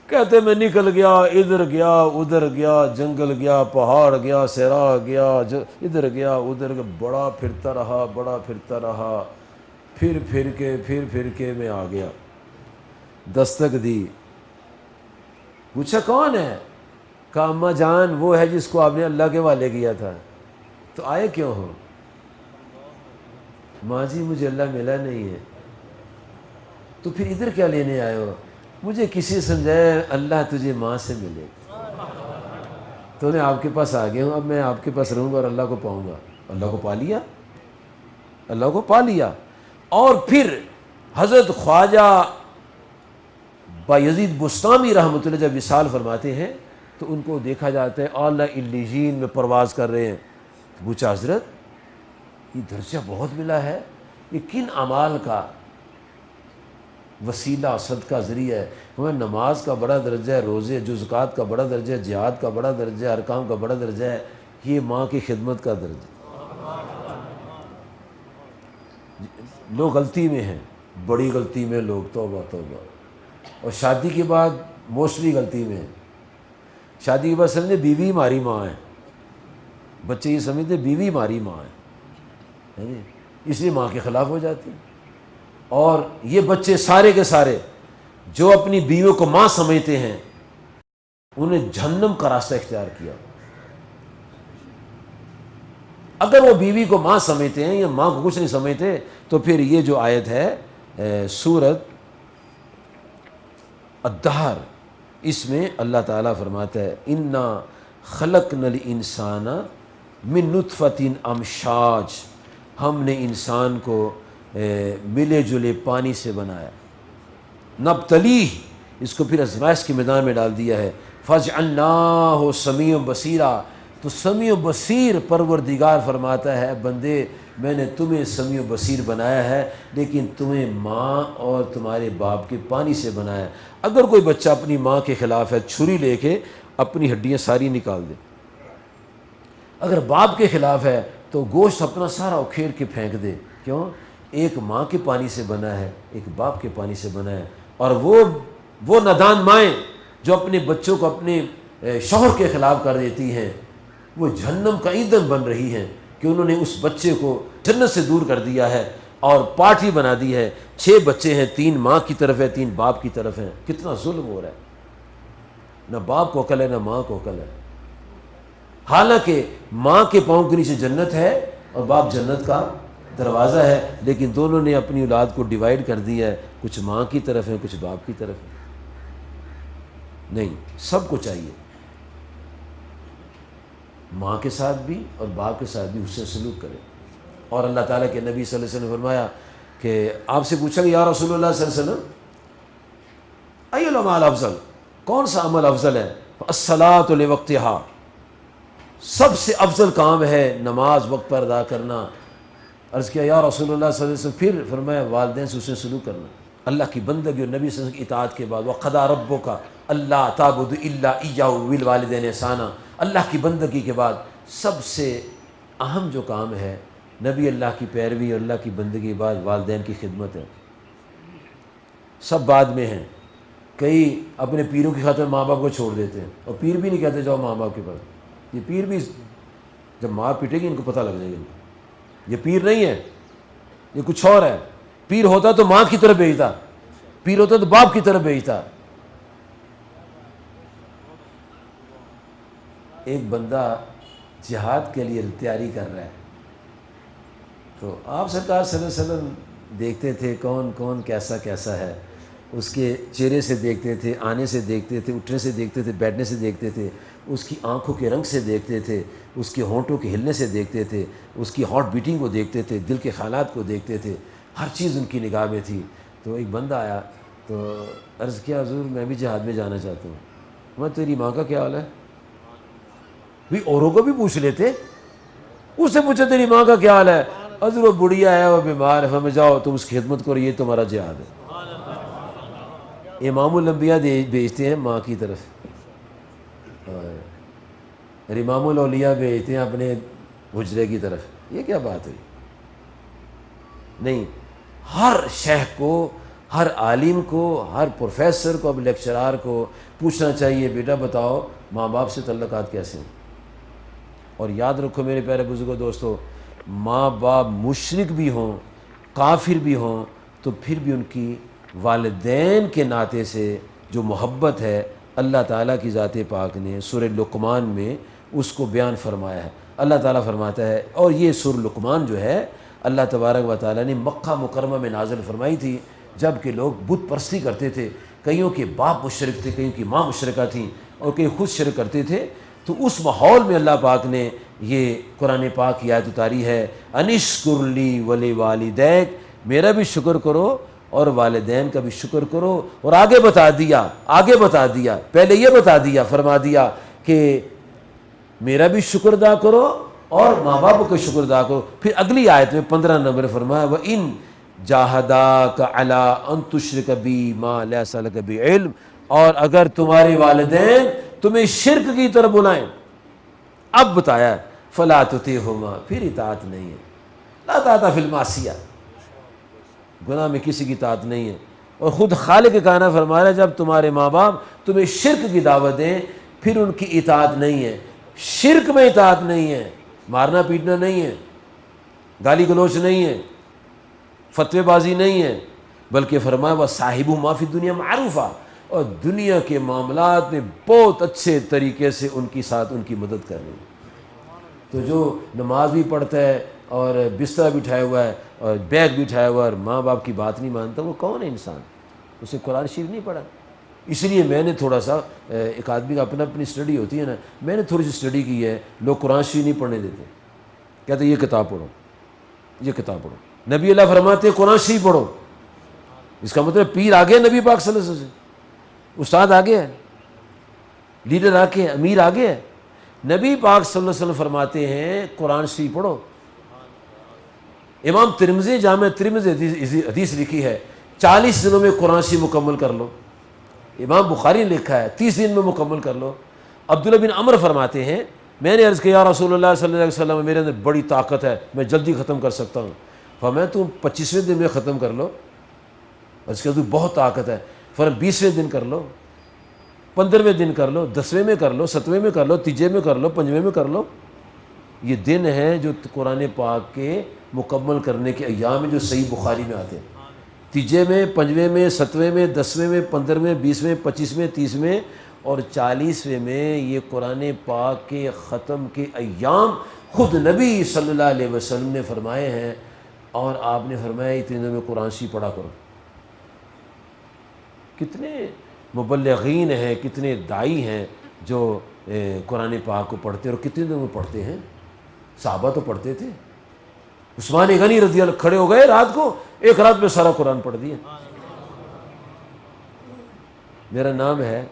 کہتے میں نکل گیا، ادھر گیا ادھر گیا، جنگل گیا، پہاڑ گیا، صحرا گیا، ادھر گیا ادھر گیا، بڑا پھرتا رہا، پھر کے میں آ گیا۔ دستک دی، پوچھا کون ہے؟ کہا اماں جان وہ ہے جس کو آپ نے اللہ کے والے کیا تھا۔ تو آئے کیوں ہو؟ ماں جی مجھے اللہ ملا نہیں ہے۔ تو پھر ادھر کیا لینے آئے ہو؟ مجھے کسی سمجھائے اللہ تجھے ماں سے ملے، تو میں آپ کے پاس آ گیا ہوں، اب میں آپ کے پاس رہوں گا اور اللہ کو پاؤں گا۔ اللہ کو پا لیا، اللہ کو پا لیا۔ اور پھر حضرت خواجہ بایزید بستامی رحمۃ اللہ جب وصال فرماتے ہیں تو ان کو دیکھا جاتا ہے اعلیٰ علیین میں پرواز کر رہے ہیں۔ پوچھا حضرت یہ درجہ بہت ملا ہے، یہ کن اعمال کا وسیلہ صدقہ ذریعہ ہے؟ ہمیں نماز کا بڑا درجہ ہے، روزے جو زکوٰۃ کا بڑا درجہ ہے، جہاد کا بڑا درجہ ہے، ارکان کا بڑا درجہ ہے، یہ ماں کی خدمت کا درجہ۔ لوگ غلطی میں ہیں، بڑی غلطی میں لوگ، توبہ توبہ۔ اور شادی کے بعد موسٹلی غلطی میں ہیں۔ شادی کے بعد سمجھتے بیوی ہماری ماں ہے، بچے یہ سمجھتے بیوی ہماری ماں ہے، اس لیے ماں کے خلاف ہو جاتی۔ اور یہ بچے سارے کے سارے جو اپنی بیویوں کو ماں سمجھتے ہیں انہیں جہنم کا راستہ اختیار کیا۔ اگر وہ بیوی کو ماں سمجھتے ہیں یا ماں کو کچھ نہیں سمجھتے تو پھر یہ جو آیت ہے سورت الدہر، اس میں اللہ تعالیٰ فرماتا ہے انا خلقنا الانسان من نطفۃ امشاج، ہم نے انسان کو ملے جلے پانی سے بنایا، نبتلیہ، اس کو پھر آزمائش کے میدان میں ڈال دیا ہے، فجعلناہ سمیع بصیرا، تو سمیع بصیر پروردگار فرماتا ہے بندے میں نے تمہیں سمیع بصیر بنایا ہے، لیکن تمہیں ماں اور تمہارے باپ کے پانی سے بنایا ہے۔ اگر کوئی بچہ اپنی ماں کے خلاف ہے، چھری لے کے اپنی ہڈیاں ساری نکال دے، اگر باپ کے خلاف ہے تو گوشت اپنا سارا اکھیڑ کے پھینک دے۔ کیوں؟ ایک ماں کے پانی سے بنا ہے، ایک باپ کے پانی سے بنا ہے۔ اور وہ نادان مائیں جو اپنے بچوں کو اپنے شوہر کے خلاف کر دیتی ہیں، وہ جہنم کا ایندھن بن رہی ہیں کہ انہوں نے اس بچے کو جنت سے دور کر دیا ہے اور پارٹی بنا دی ہے۔ 6 بچے ہیں، 3 ماں کی طرف ہے، 3 باپ کی طرف ہیں۔ کتنا ظلم ہو رہا ہے، نہ باپ کو عقل ہے نہ ماں کو عقل ہے۔ حالانکہ ماں کے پاؤں کے نیچے جنت ہے اور باپ جنت کا دروازہ ہے، لیکن دونوں نے اپنی اولاد کو ڈیوائیڈ کر دیا ہے، کچھ ماں کی طرف ہے کچھ باپ کی طرف ہے۔ نہیں، سب کو چاہیے ماں کے ساتھ بھی اور باپ کے ساتھ بھی حسن سلوک کرے۔ اور اللہ تعالیٰ کے نبی صلی اللہ علیہ وسلم نے فرمایا کہ آپ سے پوچھا کہ یا رسول اللہ صلی اللہ علیہ وسلم ای الاعمال افضل، کون سا عمل افضل ہے؟ الصلاۃ لوقتہا، سب سے افضل کام ہے نماز وقت پر ادا کرنا۔ عرض کیا یا رسول اللہ صلی اللہ علیہ وسلم، پھر فرمایا والدین سے حسن سلوک کرنا۔ اللہ کی بندگی اور نبی صلی اللہ علیہ وسلم کی اطاعت کے بعد وَقَضَىٰ رَبُّكَ أَلَّا تَعْبُدُوا إِلَّا إِيَّاهُ وَبِالْوَالِدَيْنِ إِحْسَانًا، اللہ کی بندگی کے بعد سب سے اہم جو کام ہے نبی اللہ کی پیروی اور اللہ کی بندگی کے بعد والدین کی خدمت ہے۔ سب بعد میں ہیں، کئی اپنے پیروں کی خاطر ماں باپ کو چھوڑ دیتے ہیں، اور پیر بھی نہیں کہتے جاؤ ماں باپ کے پاس۔ یہ پیر بھی جب ماں پیٹے گی ان کو پتہ لگ جائے گا یہ پیر نہیں ہے، یہ کچھ اور ہے۔ پیر ہوتا تو ماں کی طرف بھیجتا، پیر ہوتا تو باپ کی طرف بھیجتا۔ ایک بندہ جہاد کے لیے تیاری کر رہا ہے، تو آپ سرکار صلی اللہ علیہ وسلم دیکھتے تھے کون کون کیسا کیسا ہے، اس کے چہرے سے دیکھتے تھے، آنے سے دیکھتے تھے، اٹھنے سے دیکھتے تھے، بیٹھنے سے دیکھتے تھے، اس کی آنکھوں کے رنگ سے دیکھتے تھے، اس کے ہونٹوں کے ہلنے سے دیکھتے تھے، اس کی ہارٹ بیٹنگ کو دیکھتے تھے، دل کے خیالات کو دیکھتے تھے، ہر چیز ان کی نگاہ میں تھی۔ تو ایک بندہ آیا تو عرض کیا حضور میں بھی جہاد میں جانا چاہتا ہوں۔ میں تیری ماں کا کیا حال ہے؟ بھی اوروں کو بھی پوچھ لیتے، اس سے پوچھا تیری ماں کا کیا حال ہے؟ حضور وہ بڑھیا ہے، وہ بیمار ہے، ہمیں جاؤ تم اس کی خدمت کرو، یہ تمہارا جہاد ہے۔ امام الانبیاء بھیجتے ہیں ماں کی طرف، اور امام الاولیاء بھیجتے ہیں اپنے حجرے کی طرف۔ یہ کیا بات ہوئی؟ نہیں، ہر شیخ کو، ہر عالم کو، ہر پروفیسر کو، اب لیکچرار کو پوچھنا چاہیے بیٹا بتاؤ ماں باپ سے تعلقات کیسے ہیں؟ اور یاد رکھو میرے پیارے بزرگوں دوستو، ماں باپ مشرک بھی ہوں، کافر بھی ہوں، تو پھر بھی ان کی والدین کے ناطے سے جو محبت ہے اللہ تعالیٰ کی ذات پاک نے سورہ لقمان میں اس کو بیان فرمایا ہے۔ اللہ تعالیٰ فرماتا ہے، اور یہ سورہ لقمان جو ہے اللہ تبارک و تعالیٰ نے مکہ مکرمہ میں نازل فرمائی تھی، جب کہ لوگ بت پرستی کرتے تھے، کئیوں کے باپ مشرک تھے، کئیوں کی ماں مشرکہ تھیں، اور کئی خود شرک کرتے تھے۔ تو اس ماحول میں اللہ پاک نے یہ قرآن پاک کی آیت اتاری ہے، انشکر لی ولی والدیک، میرا بھی شکر کرو اور والدین کا بھی شکر کرو۔ اور آگے بتا دیا، پہلے یہ بتا دیا، فرما دیا کہ میرا بھی شکر ادا کرو اور ماں باپ کا شکر ادا کرو۔ پھر اگلی آیت میں 15 نمبر فرمایا وَإِن جَاهَدَاكَ عَلَىٰ أَن تُشْرِكَ بِي مَا لَيْسَ لَكَ بِهِ عِلْمٍ، اور اگر تمہارے والدین تمہیں شرک کی طرف بلائیں، اب بتایا فَلَا تُطِعْهُمَا، پھر اطاعت نہیں ہے۔ لَا طَاعَةَ فِي الْمَعْصِيَةِ، گناہ میں کسی کی اطاعت نہیں ہے۔ اور خود خالق کائنات فرما رہا ہے جب تمہارے ماں باپ تمہیں شرک کی دعوت دیں پھر ان کی اطاعت نہیں ہے۔ شرک میں اطاعت نہیں ہے، مارنا پیٹنا نہیں ہے، گالی گلوچ نہیں ہے، فتوے بازی نہیں ہے، بلکہ فرمایا وہ صاحب ما فی الدنیا معروفہ، اور دنیا کے معاملات میں بہت اچھے طریقے سے ان کی ساتھ ان کی مدد کر رہی ہے۔ تو جو نماز بھی پڑھتا ہے اور بستر بھی اٹھایا ہوا ہے اور بیگ بھی اٹھایا ہوا ہے اور ماں باپ کی بات نہیں مانتا، وہ کون ہے انسان؟ اسے قرآن شریف نہیں پڑھا۔ اس لیے میں نے تھوڑا سا، ایک آدمی کا اپنی اسٹڈی ہوتی ہے نا، میں نے تھوڑی سی اسٹڈی کی ہے۔ لوگ قرآن شریف نہیں پڑھنے دیتے، کہتے یہ کتاب پڑھو، یہ کتاب پڑھو۔ نبی اللہ فرماتے ہیں قرآن شریف پڑھو، اس کا مطلب پیر آگے نبی پاک صلی اللہ علیہ وسلم، استاد آگے ہے، لیڈر آگے ہے، امیر آگے ہے۔ نبی پاک صلی اللہ علیہ وسلم فرماتے ہیں قرآن شریف پڑھو۔ امام ترمذی جامع ترمذی حدیث لکھی ہے 40 دنوں میں قرآن شریف مکمل کر لو۔ امام بخاری نے لکھا ہے 30 دن میں مکمل کر لو۔ عبداللہ بن عمر فرماتے ہیں میں نے عرض کیا یا رسول اللہ صلی اللہ علیہ وسلم میرے اندر بڑی طاقت ہے، میں جلدی ختم کر سکتا ہوں۔ فرمایا تم 25ویں دن میں ختم کر لو۔ عرض کیا تو بہت طاقت ہے، فرمایا 20ویں دن کر لو، 15ویں دن کر لو، 10ویں میں کر لو، 7ویں میں کر لو، 3ویں میں کر لو، 5ویں میں کر لو۔ یہ دن ہیں جو قرآن پاک کے مکمل کرنے کے ایام ہیں جو صحیح بخاری میں آتے ہیں۔ 3ویں میں، 5ویں میں، 7ویں میں، 10ویں میں، 15ویں، 20ویں، 25ویں، 30ویں اور 40ویں میں یہ قرآن پاک کے ختم کے ایام خود نبی صلی اللہ علیہ وسلم نے فرمائے ہیں، اور آپ نے فرمایا اتنے دنوں میں قرآن شریف پڑھا کرو۔ کتنے مبلغین ہیں، کتنے داعی ہیں جو قرآن پاک کو پڑھتے ہیں، اور کتنے دنوں میں پڑھتے ہیں۔ صحابہ تو پڑھتے تھے۔ عثمان غنی رضی اللہ کھڑے ہو گئے رات کو، ایک رات میں سارا قرآن پڑھ دیا۔ میرا نام ہے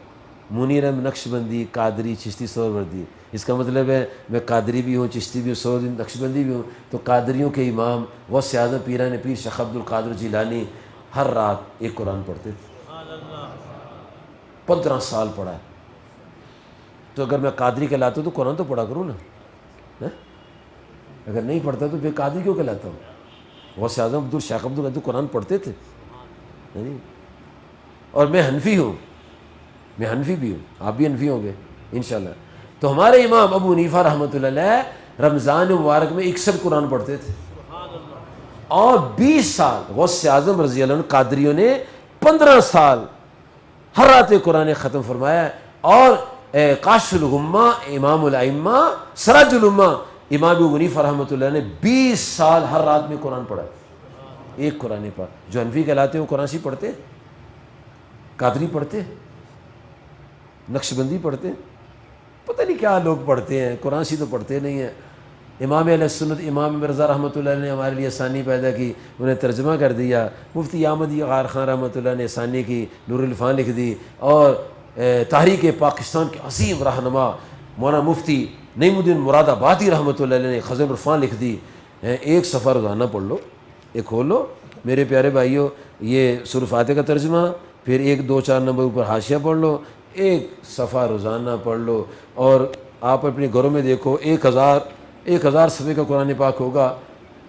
منیر احمد نقشبندی قادری چشتی سہروردی، اس کا مطلب ہے میں قادری بھی ہوں، چشتی بھی ہوں، سہروردی نقشبندی بھی ہوں۔ تو قادریوں کے امام غوث اعظم پیران پیر شیخ عبد القادر جیلانی ہر رات ایک قرآن پڑھتے تھے، 15 سال پڑھا ہے۔ تو اگر میں قادری کہلاتا ہوں تو قرآن تو پڑھا کروں نا، اگر نہیں پڑھتا تو پھر قادری کیوں کہلاتا ہوں؟ غوث اعظم شیخ عبد القادر قرآن پڑھتے تھے۔ اور میں حنفی ہوں، میں حنفی بھی ہوں، آپ بھی حنفی ہوں گے انشاءاللہ۔ تو ہمارے امام ابو حنیفہ رحمۃ اللہ علیہ رمضان مبارک میں 61 قرآن پڑھتے تھے، اور 20 سال غوث اعظم رضی اللہ عنہ قادریوں نے 15 سال ہر رات قرآن ختم فرمایا۔ اور کاشف الغمہ امام الائمہ سراج الامہ امام ابو حنیفہ رحمۃ اللہ نے 20 سال ہر رات میں قرآن پڑھا، ایک قرآن پاک۔ جو حنفی کہلاتے ہیں وہ قرآن شریف پڑھتے، قادری پڑھتے، نقشبندی پڑھتے، پتہ نہیں کیا لوگ پڑھتے ہیں، قرآن شریف تو پڑھتے نہیں ہیں۔ امام اہل سنت امام مرزا رحمۃ اللہ نے ہمارے لیے آسانی پیدا کی، انہیں ترجمہ کر دیا۔ مفتی احمد غار خان رحمۃ اللہ نے آسانی کی، نور العرفان لکھ دی۔ اور تحریک پاکستان کے عظیم رہنما مولانا مفتی نعیم الدین مراد آبادی رحمۃ اللہ علیہ نے خزائن العرفان لکھ دی۔ ایک صفحہ روزانہ پڑھ لو، ایک کھول لو میرے پیارے بھائیوں، یہ سورہ فاتحہ کا ترجمہ، پھر 1 2 4 نمبر اوپر حاشیہ پڑھ لو، ایک صفحہ روزانہ پڑھ لو، اور آپ اپنے گھروں میں دیکھو 1000 صفحے کا قرآن پاک ہوگا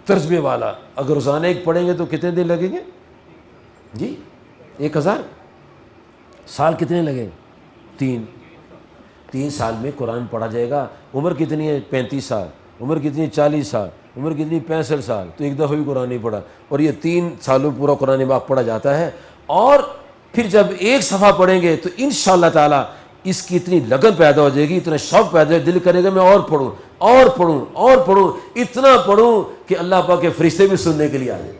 ترجمے والا۔ اگر روزانہ ایک پڑھیں گے تو کتنے دن لگیں گے جی؟ 1000 سال کتنے لگیں گے؟ 3 سال میں قرآن پڑھا جائے گا۔ عمر کتنی ہے؟ 35 سال۔ عمر کتنی ہے؟ 40 سال۔ عمر کتنی؟ 65 سال۔ تو ایک دفعہ بھی قرآن نہیں پڑھا، اور یہ 3 سالوں پورا قرآن پاک پڑھا جاتا ہے۔ اور پھر جب ایک صفحہ پڑھیں گے تو انشاءاللہ تعالیٰ اس کی اتنی لگن پیدا ہو جائے گی، اتنا شوق پیدا ہو، دل کرے گا میں اور پڑھوں اور پڑھوں اور پڑھوں، اتنا پڑھوں کہ اللہ پاک کے فرشتے بھی سننے کے لیے آ جائیں،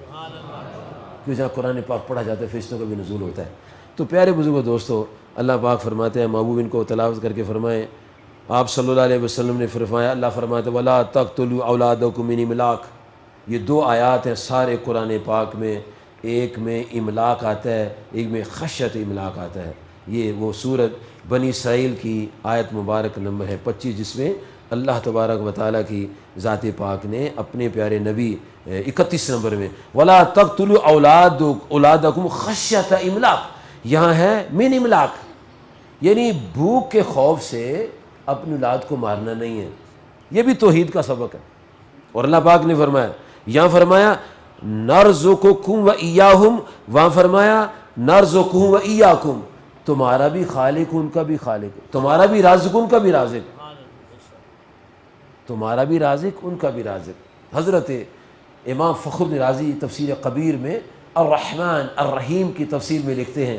کیوں جہاں قرآن پاک پڑھا جاتا ہے فرشتوں کا بھی نزول ہوتا ہے۔ تو پیارے بزرگوں دوستو، اللہ پاک فرماتے ہیں، محبوب ان کو تلاوت کر کے فرمائیں، آپ صلی اللہ علیہ وسلم نے فرمایا، اللہ فرماتے وَلَا تَقْتُلُوا أَوْلَادَكُم مِّنْ إِمْلَاقٍ۔ یہ 2 آیات ہیں سارے قرآن پاک میں، ایک میں املاق آتا ہے، ایک میں خشیت املاق آتا ہے۔ یہ وہ سورت بنی اسرائیل کی آیت مبارک نمبر ہے 25، جس میں اللہ تبارک و تعالیٰ کی ذات پاک نے اپنے پیارے نبی 31 نمبر میں وَلَا تَقْتُلُوا أَوْلَادَكُمْ خَشْيَةَ إِمْلَاقٍ، یہاں ہے من املاق، یعنی بھوک کے خوف سے اپنی اولاد کو مارنا نہیں ہے۔ یہ بھی توحید کا سبق ہے۔ اور اللہ پاک نے فرمایا، یہاں فرمایا نرزقکم و ایاہم، وہاں فرمایا نرزقہم و ایاکم، تمہارا بھی خالق ان کا بھی خالق، تمہارا بھی رازق ان کا بھی رازق، تمہارا بھی رازق ان کا بھی رازق۔ حضرت امام فخر بن رازی تفسیر کبیر میں الرحمن الرحیم کی تفسیر میں لکھتے ہیں،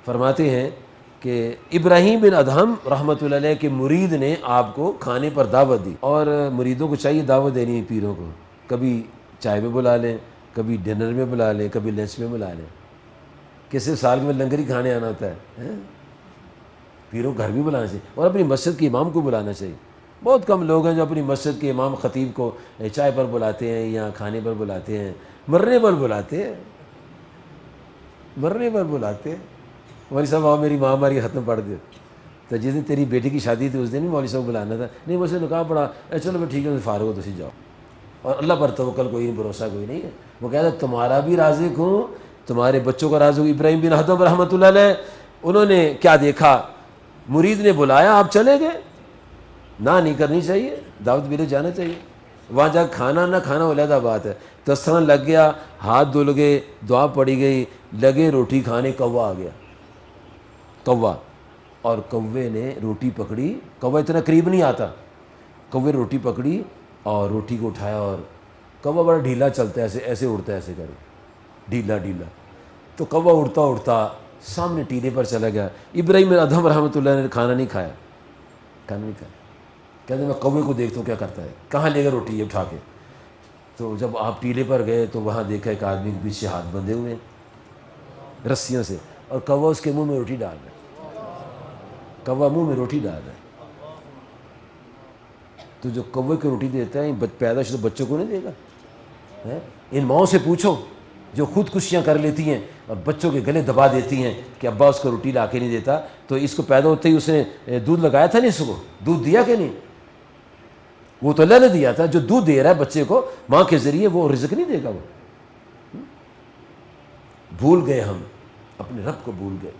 فرماتے ہیں کہ ابراہیم بن ادہم رحمۃ اللہ علیہ کے مرید نے آپ کو کھانے پر دعوت دی، اور مریدوں کو چاہیے دعوت دینی ہے پیروں کو، کبھی چائے میں بلا لیں، کبھی ڈنر میں بلا لیں، کبھی لنچ میں بلا لیں، کسی سال میں لنگر ہی کھانے آنا ہوتا ہے۔ پیروں گھر بھی بلانا چاہیے، اور اپنی مسجد کے امام کو بلانا چاہیے۔ بہت کم لوگ ہیں جو اپنی مسجد کے امام خطیب کو چائے پر بلاتے ہیں یا کھانے پر بلاتے ہیں، مرنے پر بلاتے ہیں، مرنے پر بلاتے ہیں۔ مولوی صاحب آؤ میری ماں ہماری ختم پڑھ دے، تو جس دن تیری بیٹی کی شادی تھی اس دن بھی مولوی صاحب بلانا تھا، نہیں مجھ سے نکاح پڑا، چلو میں ٹھیک ہے فارغ ہو تو جاؤ۔ اور اللہ پر توکل کوئی نہیں، بھروسہ کوئی نہیں ہے۔ وہ کہتا ہے تمہارا بھی رازق ہوں، تمہارے بچوں کا رازق۔ ابراہیم بن ادہم رحمۃ اللہ علیہ، انہوں نے کیا دیکھا، مرید نے بلایا، آپ چلے گئے، نہ نہیں کرنی چاہیے، دعوت ملے جانا چاہیے۔ وہاں جا کھانا نہ کھانا علیحدہ بات ہے۔ دسترخوان لگ گیا، ہاتھ دھل گئے، دعا پڑی گئی، لگے روٹی کھانے، کوا آ گیا، کوا، اور کوے نے روٹی پکڑی، کوا اتنا قریب نہیں آتا، کوے روٹی پکڑی اور روٹی کو اٹھایا، اور کوا بڑا ڈھیلا چلتا ہے، ایسے ایسے اڑتا ہے، ایسے کر ڈھیلا ڈھیلا، تو کوا اڑتا اڑتا سامنے ٹیلے پر چلا گیا. ابراہیم ادھم رحمۃ اللہ نے کھانا نہیں کھایا. کہتے میں کوے کو دیکھتا ہوں کیا کرتا ہے, کہاں لے گا روٹی یہ اٹھا کے. تو جب آپ ٹیلے پر گئے تو وہاں دیکھا ایک آدمی کے پیچھے ہاتھ بندھے ہوئے ہیں رسیوں سے, اور کوا اس کے منہ میں روٹی ڈال رہا ہے. کوا منہ میں روٹی ڈال رہا ہے. تو جو کوے کو روٹی دیتا ہے پیدا شدہ بچوں کو نہیں دے گا؟ ان ماؤں سے پوچھو جو خودکشیاں کر لیتی ہیں اور بچوں کے گلے دبا دیتی ہیں کہ ابا اس کو روٹی لا کے نہیں دیتا, تو اس کو پیدا ہوتے ہی اس نے دودھ لگایا تھا نہیں, اس کو دودھ دیا کہ نہیں؟ وہ تو اللہ نے دیا تھا. جو دودھ دے رہا ہے بچے کو ماں کے ذریعے, وہ رزق نہیں دے گا. وہ بھول گئے, ہم اپنے رب کو بھول گئے.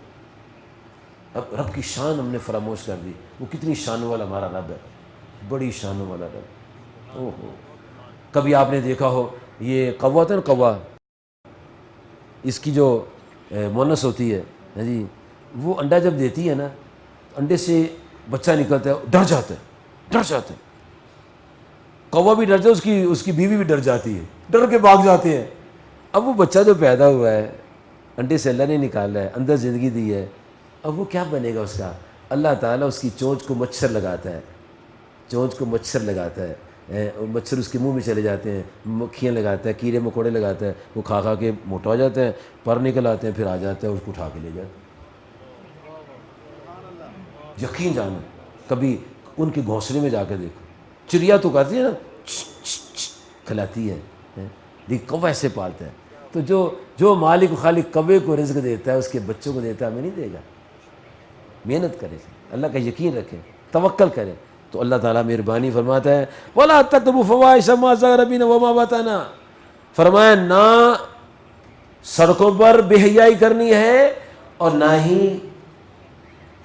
اب رب کی شان ہم نے فراموش کر دی. وہ کتنی شانوں والا ہمارا رب ہے, بڑی شانوں والا رب. اوہو, کبھی آپ نے دیکھا ہو یہ کوا تھا نا, کوا, اس کی جو مونس ہوتی ہے جی, وہ انڈا جب دیتی ہے نا, انڈے سے بچہ نکلتا ہے, ڈر جاتا ہے. کوا بھی ڈرتا ہے, اس کی بیوی بھی ڈر جاتی ہے, ڈر کے بھاگ جاتے ہیں. اب وہ بچہ جو پیدا ہوا ہے, انڈے سے اللہ نے نکالا ہے, اندر زندگی دی ہے, اب وہ کیا بنے گا اس کا؟ اللہ تعالیٰ اس کی چونچ کو مچھر لگاتا ہے, اور مچھر اس کے منہ میں چلے جاتے ہیں, مکھیاں لگاتا ہے, کیڑے مکوڑے لگاتا ہے, وہ کھا کھا کے موٹا ہو جاتا ہے, پر نکل آتے ہیں, پھر آ جاتا ہے, اس کو اٹھا کے لے جاتا ہے. یقین جانا, کبھی ان کے گھونسلے میں جا کے دیکھو, چڑیا تو کرتی ہے نا, کھلاتی ہے, لیکن کوا ایسے پالتا ہے. تو جو مالک و خالق کوے کو رزق دیتا ہے اس کے بچوں کو دیتا ہے, ہمیں نہیں دے گا. محنت کرے, اللہ کا یقین رکھیں, توکل کریں, تو اللہ تعالیٰ مہربانی فرماتا ہے وَلَا تَقْرَبُوا الْفَوَاحِشَ مَا ظَهَرَ مِنْهَا وَمَا بَطَنَ. فرمایا نہ سڑکوں پر بے حیائی کرنی ہے اور نہ ہی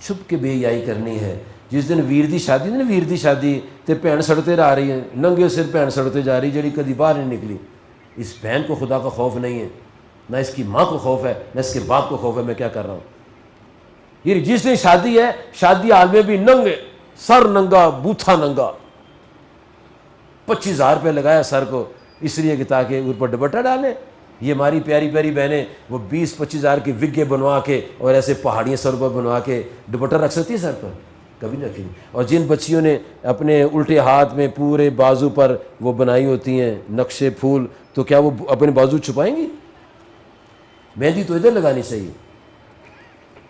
چھپ کے بے حیائی کرنی ہے. جس دن ویر دی شادی نا, ویر دی شادی تے بھین سڑتے آ رہی ہیں, ننگے سر بھین سڑتے جا رہی, جڑی کدی باہر نہیں نکلی. اس بہن کو خدا کا خوف نہیں ہے, نہ اس کی ماں کو خوف ہے, نہ اس کے باپ کو خوف ہے, میں کیا کر رہا ہوں. یہ جس دن شادی ہے, شادی حال میں بھی ننگے, سر ننگا, بوتھا ننگا, 25,000 روپے لگایا سر کو, اس لیے کہ تاکہ اوپر دوپٹہ ڈالیں. یہ ہماری پیاری پیاری بہنیں وہ 20-25,000 کی وگیں بنوا کے اور ایسے پہاڑیاں سر پر بنوا کے دوپٹہ رکھ سکتی ہے سر پر؟ کبھی نہیں رکھی. اور جن بچیوں نے اپنے الٹے ہاتھ میں پورے بازو پر وہ بنائی ہوتی ہیں نقشے پھول, تو کیا وہ اپنے بازو چھپائیں گی؟ مہندی تو ادھر لگانی چاہیے.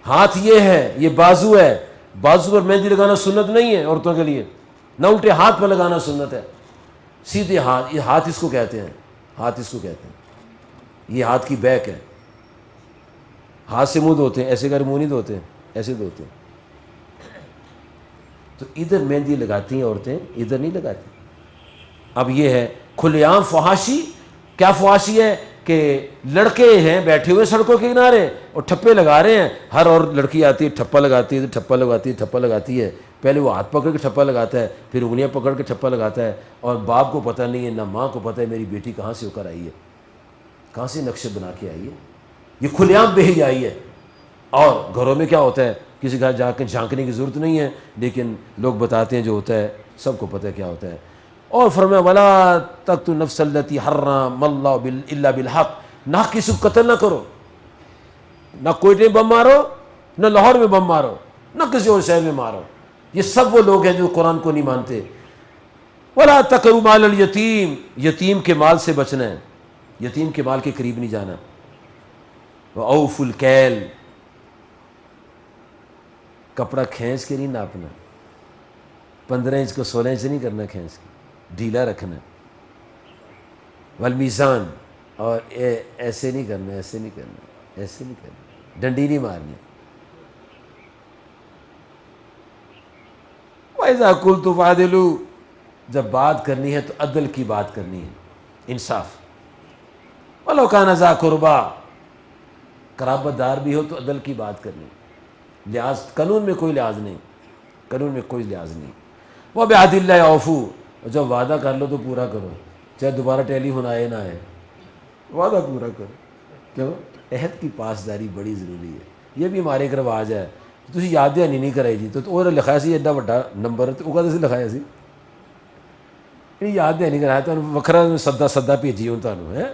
ہاتھ یہ ہے, یہ بازو ہے, بازو پر مہندی لگانا سنت نہیں ہے عورتوں کے لیے, نہ الٹے ہاتھ پر لگانا سنت ہے. سیدھے ہاتھ, یہ ہاتھ اس کو کہتے ہیں, ہاتھ اس کو کہتے ہیں, یہ ہاتھ کی بیک ہے. ہاتھ سے منہ دھوتے ہیں, ایسے کر منہ نہیں دھوتے, ایسے دھوتے ہیں. تو ادھر مہندی لگاتی ہیں عورتیں, ادھر نہیں لگاتی. اب یہ ہے کھلے عام فحاشی. کیا فحاشی ہے کہ لڑکے ہیں بیٹھے ہوئے سڑکوں کے کنارے اور ٹھپے لگا رہے ہیں. ہر اور لڑکی آتی ہے, ٹھپا لگاتی ہے, ٹھپا لگاتی ہے, ٹھپا لگاتی ہے. پہلے وہ ہاتھ پکڑ کے ٹھپا لگاتا ہے, پھر انگلیاں پکڑ کے ٹھپا لگاتا ہے, اور باپ کو پتہ نہیں ہے, نہ ماں کو پتہ ہے میری بیٹی کہاں سے ہو کر آئی ہے, کہاں سے نقشے بنا کے آئی ہے. یہ کھلے عام بے حیائی ہے. اور گھروں میں کیا ہوتا ہے, کسی گھر جا کے جھانکنے کی ضرورت نہیں ہے, لیکن لوگ بتاتے ہیں جو ہوتا ہے, سب کو پتہ ہے کیا ہوتا ہے. اور فرمایا وَلَا تَقْتُلُوا النَّفْسَ الَّتِي حَرَّمَ اللَّهُ إِلَّا بِالْحَقِّ. نہ کسی کو قتل نہ کرو, نہ کوئٹے میں بم مارو, نہ لاہور میں بم مارو, نہ کسی اور شہر میں مارو. یہ سب وہ لوگ ہیں جو قرآن کو نہیں مانتے. وَلَا تَقْرَبُوا مَالَ الْيَتِيمِ. یتیم کے مال سے بچنا ہے, یتیم کے مال کے قریب نہیں جانا. وَأَوْفُوا الْكَيْلَ. کپڑا کھینچ کے نہیں ناپنا, 15 انچ کو 16 انچ نہیں کرنا, کھینچ کے ڈھیلا رکھنا. والمیزان. اور ایسے نہیں کرنا, ایسے نہیں کرنا, ایسے نہیں کرنا, ڈنڈی نہیں مارنی. وَإِذَا قُلْتُمْ فَاعْدِلُوا. جب بات کرنی ہے تو عدل کی بات کرنی ہے, انصاف. وَلَوْ كَانَ ذَا قُرْبَىٰ. قرابت دار بھی ہو تو عدل کی بات کرنی. لحاظ قانون میں کوئی لحاظ نہیں, قانون میں کوئی لحاظ نہیں. وَبِعَهْدِ اللَّهِ أَوْفُوا. اور جب وعدہ کر لو تو پورا کرو, چاہے دوبارہ ٹیلی فون آئے نہ آئے, وعدہ پورا کرو. کیوں؟ عہد کی پاسداری بڑی ضروری ہے. یہ بھی ہمارے ایک رواج ہے, تسی یاد دہانی نہیں کرائی جی, تو اور لکھایا سی ایڈا وڈا نمبر, تو وہ کدے لکھایا سی, یاد دہانی کرایا تو وکھرا سدا بھیجی ہوں تمہیں ہے.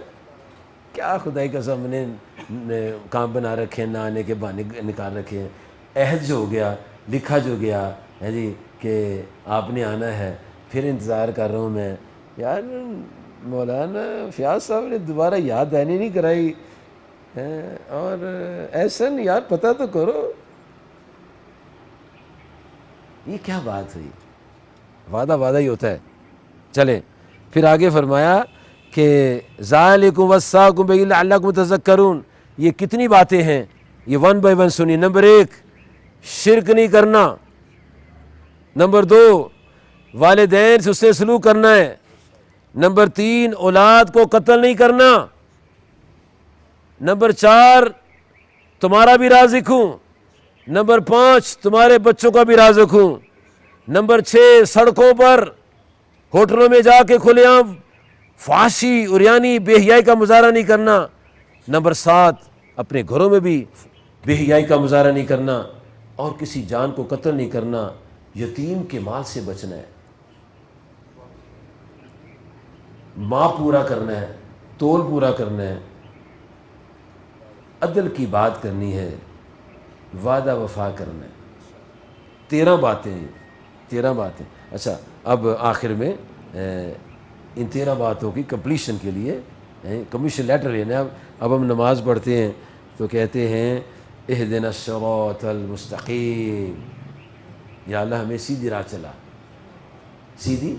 کیا خدائی قسم نے کام بنا رکھے ہیں، نہ آنے کے بہانے نکال رکھے ہیں. عہد جو ہو گیا، لکھا جو گیا ہے جی کہ آپ نے آنا ہے، پھر انتظار کر رہا ہوں میں. یار مولانا فیاض صاحب نے دوبارہ یاد دہانی نہیں کرائی، اور احسن یار پتہ تو کرو. یہ کیا بات ہوئی؟ وعدہ وعدہ ہی ہوتا ہے. چلیں پھر آگے فرمایا کہ ذالکم وصاکم بہ لعلکم تذکرون. یہ کتنی باتیں ہیں، یہ ون بائی ون سنی. نمبر 1 شرک نہیں کرنا. نمبر 2 والدین سے اس سے سلوک کرنا ہے. نمبر 3 اولاد کو قتل نہیں کرنا. نمبر 4 تمہارا بھی رازق ہوں. نمبر 5 تمہارے بچوں کا بھی رازق ہوں. نمبر 6 سڑکوں پر ہوٹلوں میں جا کے کھلے عام فحاشی عریانی بے حیائی کا مظاہرہ نہیں کرنا. نمبر 7 اپنے گھروں میں بھی بے حیائی کا مظاہرہ نہیں کرنا، اور کسی جان کو قتل نہیں کرنا. یتیم کے مال سے بچنا ہے، ماں پورا کرنا ہے، تول پورا کرنا ہے، عدل کی بات کرنی ہے، وعدہ وفا کرنا ہے. 13 باتیں ہیں، 13 باتیں. اچھا اب آخر میں ان 13 باتوں کی کمپلیشن کے لیے کمیشن لیٹر لینا ہے. اب ہم نماز پڑھتے ہیں تو کہتے ہیں اہدنا الصراط المستقیم، یا اللہ ہمیں سیدھی راہ چلا، سیدھی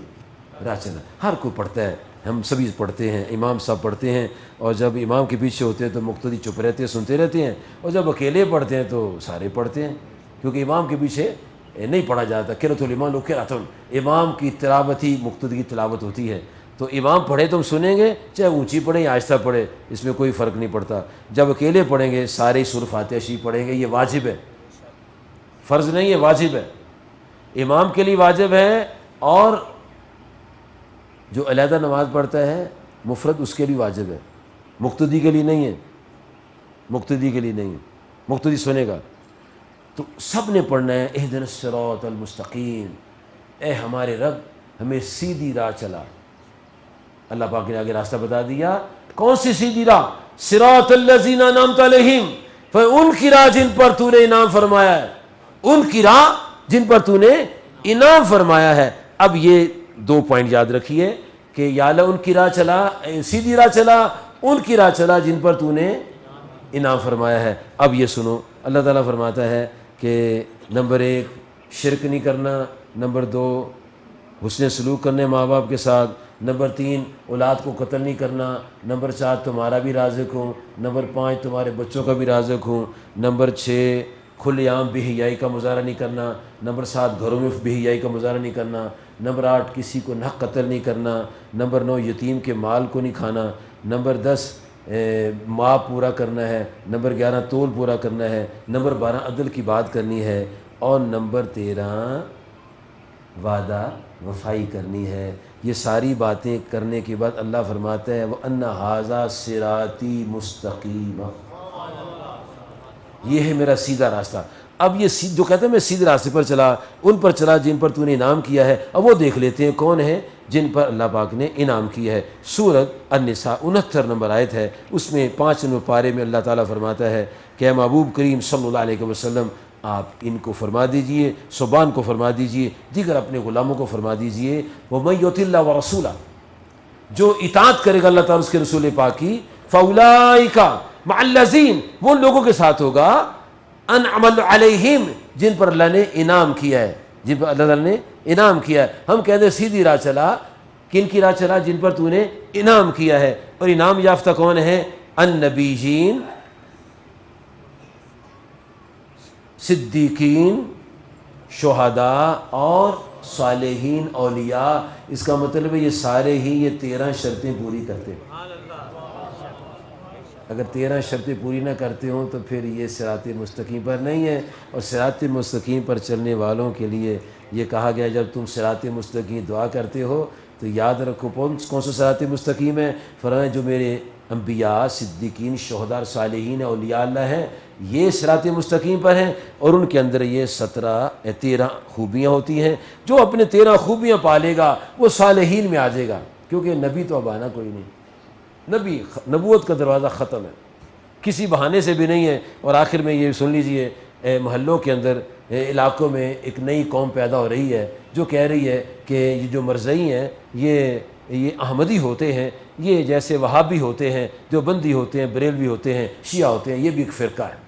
راہ چلا. ہر کوئی پڑھتا ہے، ہم سبھی پڑھتے ہیں، امام صاحب پڑھتے ہیں، اور جب امام کے پیچھے ہوتے ہیں تو مقتدی چپ رہتے ہیں، سنتے رہتے ہیں، اور جب اکیلے پڑھتے ہیں تو سارے پڑھتے ہیں، کیونکہ امام کے پیچھے نہیں پڑھا جاتا. قرۃ الامام لو قرۃ، امام کی تلاوت ہی مقتدی کی تلاوت ہوتی ہے. تو امام پڑھے تو ہم سنیں گے، چاہے اونچی پڑھیں یا آہستہ پڑھے، اس میں کوئی فرق نہیں پڑتا. جب اکیلے پڑھیں گے سارے سورہ فاتحہ شریف پڑھیں گے. یہ واجب ہے، فرض نہیں ہے، واجب ہے. امام کے لیے واجب ہے، اور جو علیحدہ نماز پڑھتا ہے مفرد اس کے لیے واجب ہے، مقتدی کے لیے نہیں ہے. مقتدی کے لیے نہیں ہے، مقتدی سنے گا. تو سب نے پڑھنا ہے اہدنا الصراط المستقیم، اے ہمارے رب ہمیں سیدھی راہ چلا. اللہ پاک نے آگے راستہ بتا دیا. کون سی سیدھی راہ؟ صراط الذین انعمت علیہم، ان کی راہ جن پر تو نے انعام فرمایا ہے، ان کی راہ جن پر تو نے انعام فرمایا ہے. اب یہ 2 پوائنٹ یاد رکھیے کہ یا اللہ ان کی راہ چلا، سیدھی راہ چلا، ان کی راہ چلا جن پر تو نے انعام فرمایا ہے. اب یہ سنو، اللہ تعالیٰ فرماتا ہے کہ نمبر 1 شرک نہیں کرنا. نمبر 2 حسن سلوک کرنے ماں باپ کے ساتھ. نمبر 3 اولاد کو قتل نہیں کرنا. نمبر 4 تمہارا بھی رازق ہوں. نمبر 5 تمہارے بچوں کا بھی رازق ہوں. نمبر 6 کھلے عام بے حیائی کا مظاہرہ نہیں کرنا. نمبر 7 گھروں میں بے حیائی کا مظاہرہ نہیں کرنا. نمبر 8 کسی کو نحق قتل نہیں کرنا. نمبر 9 یتیم کے مال کو نہیں کھانا. نمبر 10 ماں پورا کرنا ہے. نمبر 11 تول پورا کرنا ہے. نمبر 12 عدل کی بات کرنی ہے. اور نمبر 13 وعدہ وفائی کرنی ہے. یہ ساری باتیں کرنے کے بعد اللہ فرماتا ہے وَأَنَّ هَذَا صِرَاطِي مُسْتَقِيمًا، یہ ہے میرا سیدھا راستہ. اب یہ جو کہتے ہیں میں سیدھے راستے پر چلا، ان پر چلا جن پر تو نے انعام کیا ہے. اب وہ دیکھ لیتے ہیں کون ہیں جن پر اللہ پاک نے انعام کیا ہے. سورۃ النساء 69 نمبر آیت ہے، اس میں 5 نمبر پارے میں اللہ تعالیٰ فرماتا ہے کہ اے محبوب کریم صلی اللہ علیہ وسلم آپ ان کو فرما دیجئے، صبان کو فرما دیجئے، دیگر اپنے غلاموں کو فرما دیجئے وَمَن يُطِعِ اللَّهَ وَرَسُولَهُ، جو اطاعت کرے گا اللہ تعالیٰ اس کے رسول پاک کی، فَأُولَٰئِكَ مَعَ الَّذِينَ، وہ ان لوگوں کے ساتھ ہوگا انعم علیہم، جن پر اللہ نے انعام کیا ہے، جن پر اللہ تعالیٰ نے انعام کیا ہے. ہم کہتے ہیں سیدھی راہ چلا، کن کی راہ چلا؟ جن پر تو نے انعام کیا ہے. اور انعام یافتہ کون ہے؟ النبیین، صدیقین، شہداء اور صالحین اولیاء. اس کا مطلب ہے یہ سارے ہی یہ 13 شرطیں پوری کرتے ہیں. اگر 13 شرطیں پوری نہ کرتے ہوں تو پھر یہ صراط مستقیم پر نہیں ہے. اور صراط مستقیم پر چلنے والوں کے لیے یہ کہا گیا جب تم صراط مستقیم دعا کرتے ہو تو یاد رکھو کون سا صراط مستقیم ہے. فرمایا جو میرے انبیاء، صدیقین، شہداء، صالحین، اولیاء اللہ ہیں، یہ صراط مستقیم پر ہیں. اور ان کے اندر یہ 13 خوبیاں ہوتی ہیں. جو اپنے 13 خوبیاں پالے گا وہ صالحین میں آ جائے گا، کیونکہ نبی تو اب آنا کوئی نہیں. نبی نبوت کا دروازہ ختم ہے، کسی بہانے سے بھی نہیں ہے۔ اور آخر میں یہ سن لیجئے، محلوں کے اندر علاقوں میں ایک نئی قوم پیدا ہو رہی ہے جو کہہ رہی ہے کہ یہ جو مرزئی ہیں یہ احمدی ہوتے ہیں، یہ جیسے وہابی ہوتے ہیں، دیوبندی ہوتے ہیں، بریلوی ہوتے ہیں، شیعہ ہوتے ہیں، یہ بھی ایک فرقہ ہے۔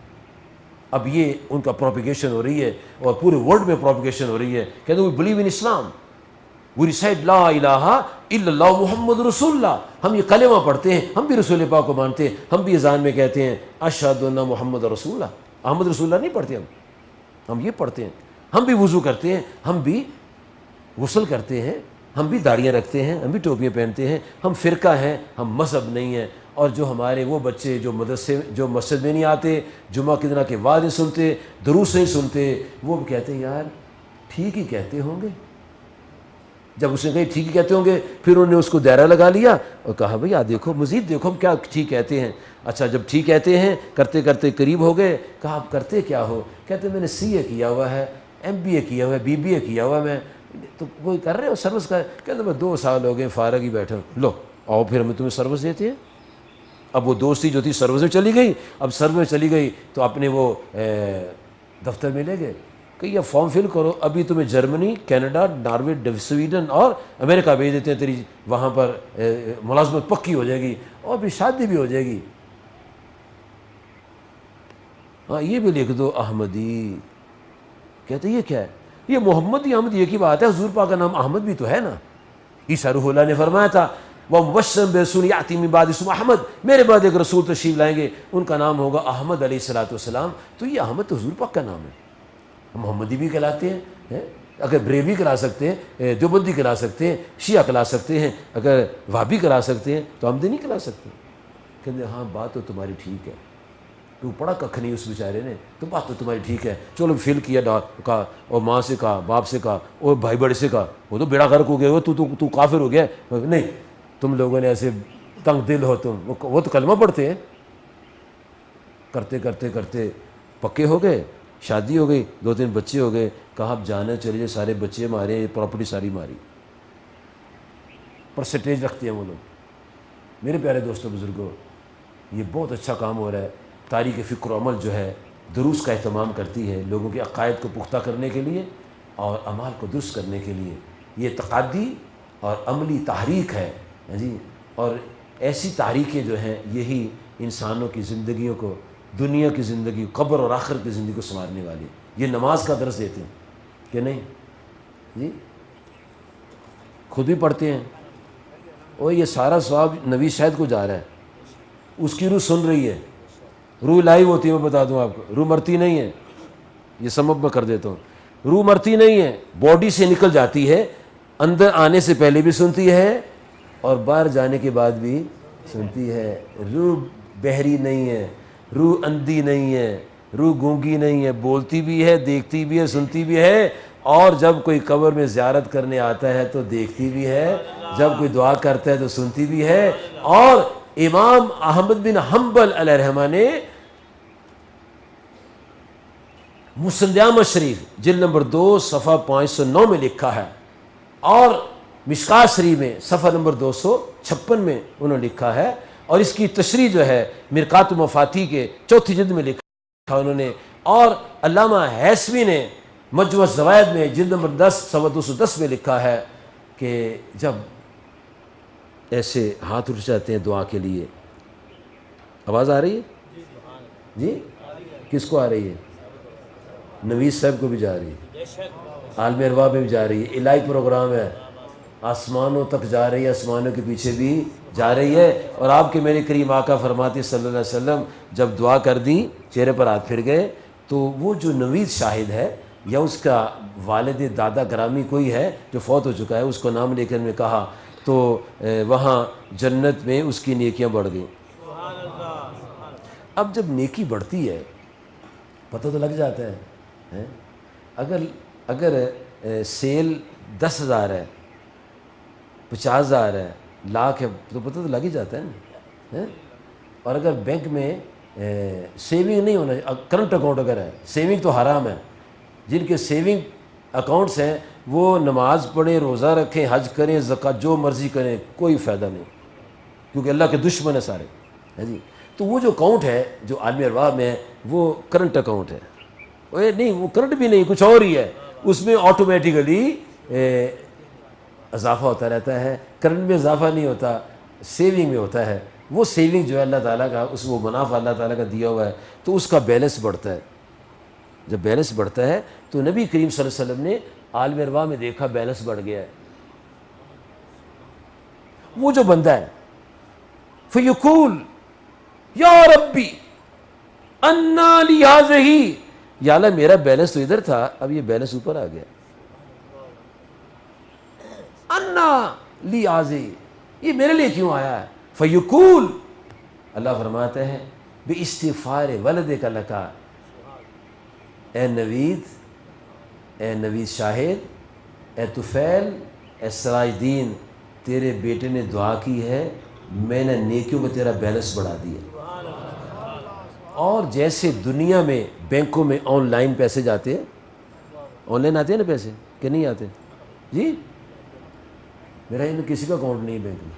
اب یہ ان کا پروپیگیشن ہو رہی ہے اور پورے ورلڈ میں پروپیگیشن ہو رہی ہے، کہتے ہیں we believe in Islam, we recite لا الہ الا اللہ محمد رسول اللہ، ہم یہ کلمہ پڑھتے ہیں، ہم بھی رسول پاک کو مانتے ہیں، ہم بھی اذان میں کہتے ہیں اشہد ان محمد رسول اللہ۔ احمد رسول اللہ نہیں پڑھتے ہم یہ پڑھتے ہیں، ہم بھی وضو کرتے ہیں، ہم بھی غسل کرتے ہیں، ہم بھی داڑیاں رکھتے ہیں، ہم بھی ٹوپیاں پہنتے ہیں، ہم فرقہ ہیں، ہم مذہب نہیں ہیں۔ اور جو ہمارے وہ بچے جو مسجد میں نہیں آتے، جمعہ کے دن کے بعد نہیں سنتے، دروس نہیں سنتے، وہ بھی کہتے ہیں یار ٹھیک ہی کہتے ہوں گے۔ جب اس نے کہی ٹھیک ہی کہتے ہوں گے، پھر انہوں نے اس کو دائرہ لگا لیا اور کہا بھئی دیکھو مزید دیکھو ہم کیا ٹھیک کہتے ہیں۔ اچھا جب ٹھیک کہتے ہیں، کرتے کرتے قریب ہو گئے، کہا آپ کرتے کیا ہو؟ کہتے میں نے CA کیا ہوا ہے، MBA کیا ہوا ہے، BBA کیا ہوا ہے میں۔ تو کوئی کر رہے ہو سروس کا؟ کہتے میں 2 سال ہو گئے فارغ ہی بیٹھا ہوں۔ لو آؤ پھر ہمیں تمہیں سروس دیتے ہیں۔ اب وہ دوستی جو تھی سروس میں چلی گئی، اب سروس میں چلی گئی تو اپنے وہ دفتر میں لے گئے کہ یہ فارم فل کرو، ابھی تمہیں جرمنی، کینیڈا، ناروے، سویڈن اور امریکہ بھیج دیتے ہیں، تیری وہاں پر ملازمت پکی ہو جائے گی اور پھر شادی بھی ہو جائے گی۔ ہاں یہ بھی لکھ دو احمدی۔ کہتے یہ کیا ہے؟ یہ محمد احمد ایک ہی بات ہے، حضور پاک کا نام احمد بھی تو ہے نا۔ عیسیٰ روح اللہ نے فرمایا تھا وَمُبَشِّرًا بِرَسُولٍ يَأْتِي مِن بَعْدِهِ اسْمُهُ احمد، میرے بعد ایک رسول تشریف لائیں گے، ان کا نام ہوگا احمد علیہ الصلوۃ والسلام۔ تو یہ احمد تو حضور پاک کا نام ہے، ہم محمدی بھی کہلاتے ہیں، اگر بریلوی کہلا سکتے ہیں، دیوبندی کہلا سکتے ہیں، شیعہ کہلا سکتے ہیں، اگر وہابی کہلا سکتے ہیں تو احمدی نہیں کہلا سکتے۔ کہتے ہاں بات تو تمہاری ٹھیک ہے، تو پڑھا ککھ نہیں اس بیچارے نے، تو بات تو تمہاری ٹھیک ہے، چلو فیل کیا کہا، اور ماں سے کہا، باپ سے کہا، اور بھائی بڑے سے کہا، وہ تو بیڑا غرق ہو گیا، وہ تو کافر ہو گیا۔ نہیں تم لوگوں نے ایسے تنگ دل ہو تم، وہ تو کلمہ پڑھتے ہیں۔ کرتے کرتے کرتے پکے ہو گئے، شادی ہو گئی، 2-3 بچے ہو گئے، کہا اب جانا چلیے، سارے بچے مارے، پراپرٹی ساری ماری، پرسنٹیج رکھتے ہیں وہ لوگ۔ میرے پیارے دوستوں بزرگوں، یہ بہت اچھا کام ہو رہا ہے۔ تاریخ فکر و عمل جو ہے دروس کا اہتمام کرتی ہے لوگوں کے عقائد کو پختہ کرنے کے لیے اور اعمال کو درست کرنے کے لیے۔ یہ اعتقادی اور عملی تحریک ہے جی، اور ایسی تحریکیں جو ہیں یہی انسانوں کی زندگیوں کو، دنیا کی زندگی، قبر اور آخرت کی زندگی کو سنوارنے والی۔ یہ نماز کا درس دیتے ہیں کہ نہیں جی، خود بھی پڑھتے ہیں، اور یہ سارا ثواب نوید شاہد کو جا رہا ہے، اس کی روح سن رہی ہے، روح لائیو ہوتی ہے، میں بتا دوں آپ کو، روح مرتی نہیں ہے، یہ سبب میں کر دیتا ہوں، روح مرتی نہیں ہے، باڈی سے نکل جاتی ہے، اندر آنے سے پہلے بھی سنتی ہے اور باہر جانے کے بعد بھی سنتی ہے۔ روح بہری نہیں ہے، روح اندھی نہیں ہے، روح گونگی نہیں ہے، بولتی بھی ہے، دیکھتی بھی ہے، سنتی بھی ہے، اور جب کوئی قبر میں زیارت کرنے آتا ہے تو دیکھتی بھی ہے، جب کوئی دعا کرتا ہے تو سنتی بھی ہے۔ اور امام احمد بن حنبل علیہ الرحمہ نے مسند احمد شریف جلد نمبر 2 صفحہ 509 میں لکھا ہے، اور مشکات شریف میں صفحہ نمبر 256 میں انہوں نے لکھا ہے، اور اس کی تشریح جو ہے مرقات المفاتیح کے 4 جلد میں لکھا انہوں نے، اور علامہ حیثمی نے مجموع الزوائد میں جلد نمبر 10 صفحہ 210 میں لکھا ہے کہ جب ایسے ہاتھ اٹھ جاتے ہیں دعا کے لیے، آواز آ رہی ہے جی؟ کس کو آ رہی ہے؟ نوید صاحب کو بھی جا رہی ہے، عالم ارواح میں بھی جا رہی ہے، الہی پروگرام ہے، آسمانوں تک جا رہی ہے، آسمانوں کے پیچھے بھی جا رہی ہے۔ اور آپ کے میرے کریم آقا فرماتے صلی اللہ علیہ وسلم جب دعا کر دی، چہرے پر ہاتھ پھر گئے، تو وہ جو نوید شاہد ہے یا اس کا والد دادا گرامی کوئی ہے جو فوت ہو چکا ہے، اس کو نام لے کر میں کہا تو وہاں جنت میں اس کی نیکیاں بڑھ گئیں۔ اب جب نیکی بڑھتی ہے پتہ تو لگ جاتا ہے، اگر سیل 10,000 ہے، 50,000 ہے، لاکھ ہے، تو پتہ تو لگ ہی جاتا ہے نا۔ اور اگر بینک میں سیونگ نہیں ہونا، کرنٹ اکاؤنٹ اگر ہے، سیونگ تو حرام ہے، جن کے سیونگ اکاؤنٹس ہیں وہ نماز پڑھیں، روزہ رکھیں، حج کریں، زکوٰۃ جو مرضی کریں، کوئی فائدہ نہیں۔ کیونکہ اللہ کے دشمن ہیں سارے، ہے جی۔ تو وہ جو اکاؤنٹ ہے جو عالم ارواح میں ہے وہ کرنٹ اکاؤنٹ ہے، نہیں وہ کرنٹ بھی نہیں، کچھ اور ہی ہے، اس میں آٹومیٹیکلی اضافہ ہوتا رہتا ہے۔ کرنٹ میں اضافہ نہیں ہوتا، سیونگ میں ہوتا ہے۔ وہ سیونگ جو ہے اللہ تعالیٰ کا، اس وہ منافع اللہ تعالیٰ کا دیا ہوا ہے، تو اس کا بیلنس بڑھتا ہے۔ جب بیلنس بڑھتا ہے تو نبی کریم صلی اللہ علیہ وسلم نے عالم ارواح میں دیکھا بیلنس بڑھ گیا ہے۔ وہ جو بندہ ہے فیقول یا ربی انا لی ہذہ، یا اللہ میرا بیلنس تو ادھر تھا، اب یہ بیلنس اوپر آ گیا، انا لی ہذہ، یہ میرے لیے کیوں آیا ہے؟ فیقول، اللہ فرماتے ہیں باستغفار ولدک لکا، اے نوید شاہد، اے طفیل، اے سراج دین، تیرے بیٹے نے دعا کی ہے، میں نے نیکیوں کا تیرا بیلنس بڑھا دیا۔ اور جیسے دنیا میں بینکوں میں آن لائن پیسے جاتے ہیں، آن لائن آتے ہیں نا پیسے کہ نہیں آتے؟ جی میرا ان کسی کا اکاؤنٹ نہیں ہے بینک میں،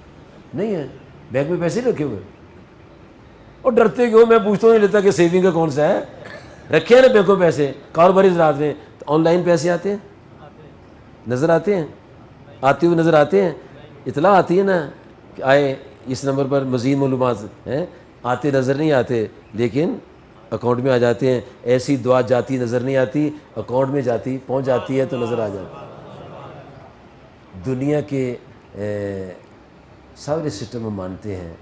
نہیں ہے، بینک میں پیسے رکھے ہوئے، اور ڈرتے کیوں؟ میں پوچھتا نہیں لیتا کہ سیونگ کا کون سا ہے، رکھے ہیں نا بینکوں پیسے، کاروباری زراعت میں آن لائن پیسے آتے ہیں، نظر آتے ہیں، آتے ہوئے نظر آتے ہیں، اطلاع آتی ہے نا کہ آئے اس نمبر پر مزید معلومات ہیں، آتے نظر نہیں آتے لیکن اکاؤنٹ میں آ جاتے ہیں۔ ایسی دعا جاتی نظر نہیں آتی، اکاؤنٹ میں جاتی پہنچ جاتی ہے تو نظر آ جاتی ہے۔ دنیا کے سارے سسٹم ہم مانتے ہیں،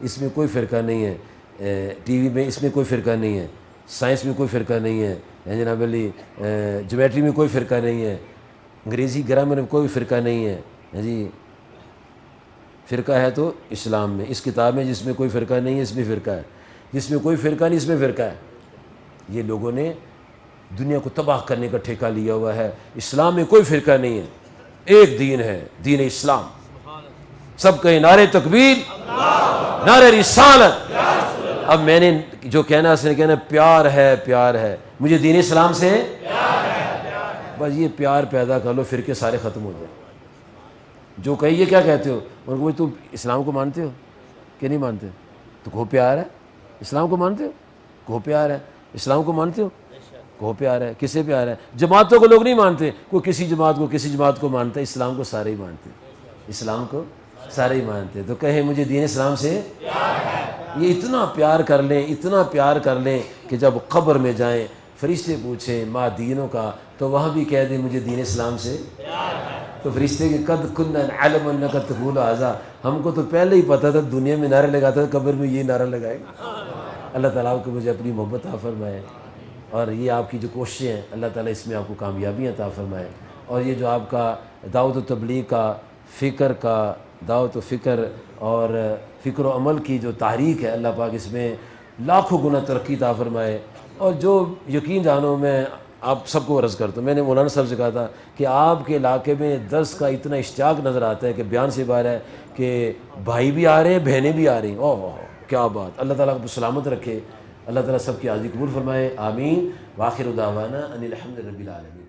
اس میں کوئی فرقہ نہیں ہے، ٹی وی میں اس میں کوئی فرقہ نہیں ہے، سائنس میں کوئی فرقہ نہیں ہے، جناب علی جیومیٹری میں کوئی فرقہ نہیں ہے، انگریزی گرامر میں کوئی فرقہ نہیں ہے جی۔ فرقہ ہے تو اسلام میں، اس کتاب میں جس میں کوئی فرقہ نہیں ہے اس میں فرقہ ہے، جس میں کوئی فرقہ نہیں اس میں فرقہ ہے۔ یہ لوگوں نے دنیا کو تباہ کرنے کا ٹھیکہ لیا ہوا ہے۔ اسلام میں کوئی فرقہ نہیں ہے، ایک دین ہے، دین اسلام۔ سب کہیں نعرہ تکبیر، نعرہ رسالت۔ اب میں نے جو کہنا اس نے کہنا پیار ہے، پیار ہے، مجھے دین اسلام سے بس یہ پیار پیدا کر لو، فرقے سارے ختم ہو جائیں۔ جو کہیے کیا کہتے ہو ان کو، تم اسلام کو مانتے ہو کہ نہیں مانتے؟ تو کہو پیار ہے۔ اسلام کو مانتے ہو؟ کہو پیار ہے۔ اسلام کو مانتے ہو؟ کہو پیار ہے۔ کسے پیار ہے؟ جماعتوں کو لوگ نہیں مانتے، کوئی کسی جماعت کو مانتا ہے، اسلام کو سارے ہی مانتے ہیں، اسلام کو سارے ہی مانتے ہیں۔ تو کہیں مجھے دین اسلام سے یہ اتنا پیار کر لیں، اتنا پیار کر لیں کہ جب قبر میں جائیں فرشتے پوچھیں ما دینوں کا تو وہاں بھی کہہ دیں مجھے دین اسلام سے۔ تو فرشتے کے قد کننا نعلم انک تقول ھذا، ہم کو تو پہلے ہی پتہ تھا، دنیا میں نعرہ لگاتا تھا، قبر میں یہ نعرہ لگائے گا۔ اللہ تعالیٰ آپ کو مجھے اپنی محبت عطا فرمائے، اور یہ آپ کی جو کوششیں ہیں اللہ تعالیٰ اس میں آپ کو کامیابی عطا فرمائے، اور یہ جو آپ کا دعوت و تبلیغ کا فکر کا دعوت و فکر اور فکر و عمل کی جو تحریک ہے، اللہ پاک اس میں لاکھوں گنا ترقی عطا فرمائے۔ اور جو یقین جانو، میں آپ سب کو عرض کرتا ہوں، میں نے مولانا صاحب سے کہا تھا کہ آپ کے علاقے میں درس کا اتنا اشتیاق نظر آتا ہے کہ بیان سے باہر ہے کہ بھائی بھی آ رہے ہیں، بہنیں بھی آ رہی ہیں۔ اوہ کیا بات! اللہ تعالیٰ کو سلامت رکھے، اللہ تعالیٰ سب کی حاضری قبول فرمائے، آمین۔ وآخر دعوانا ان الحمد للہ رب العالمین۔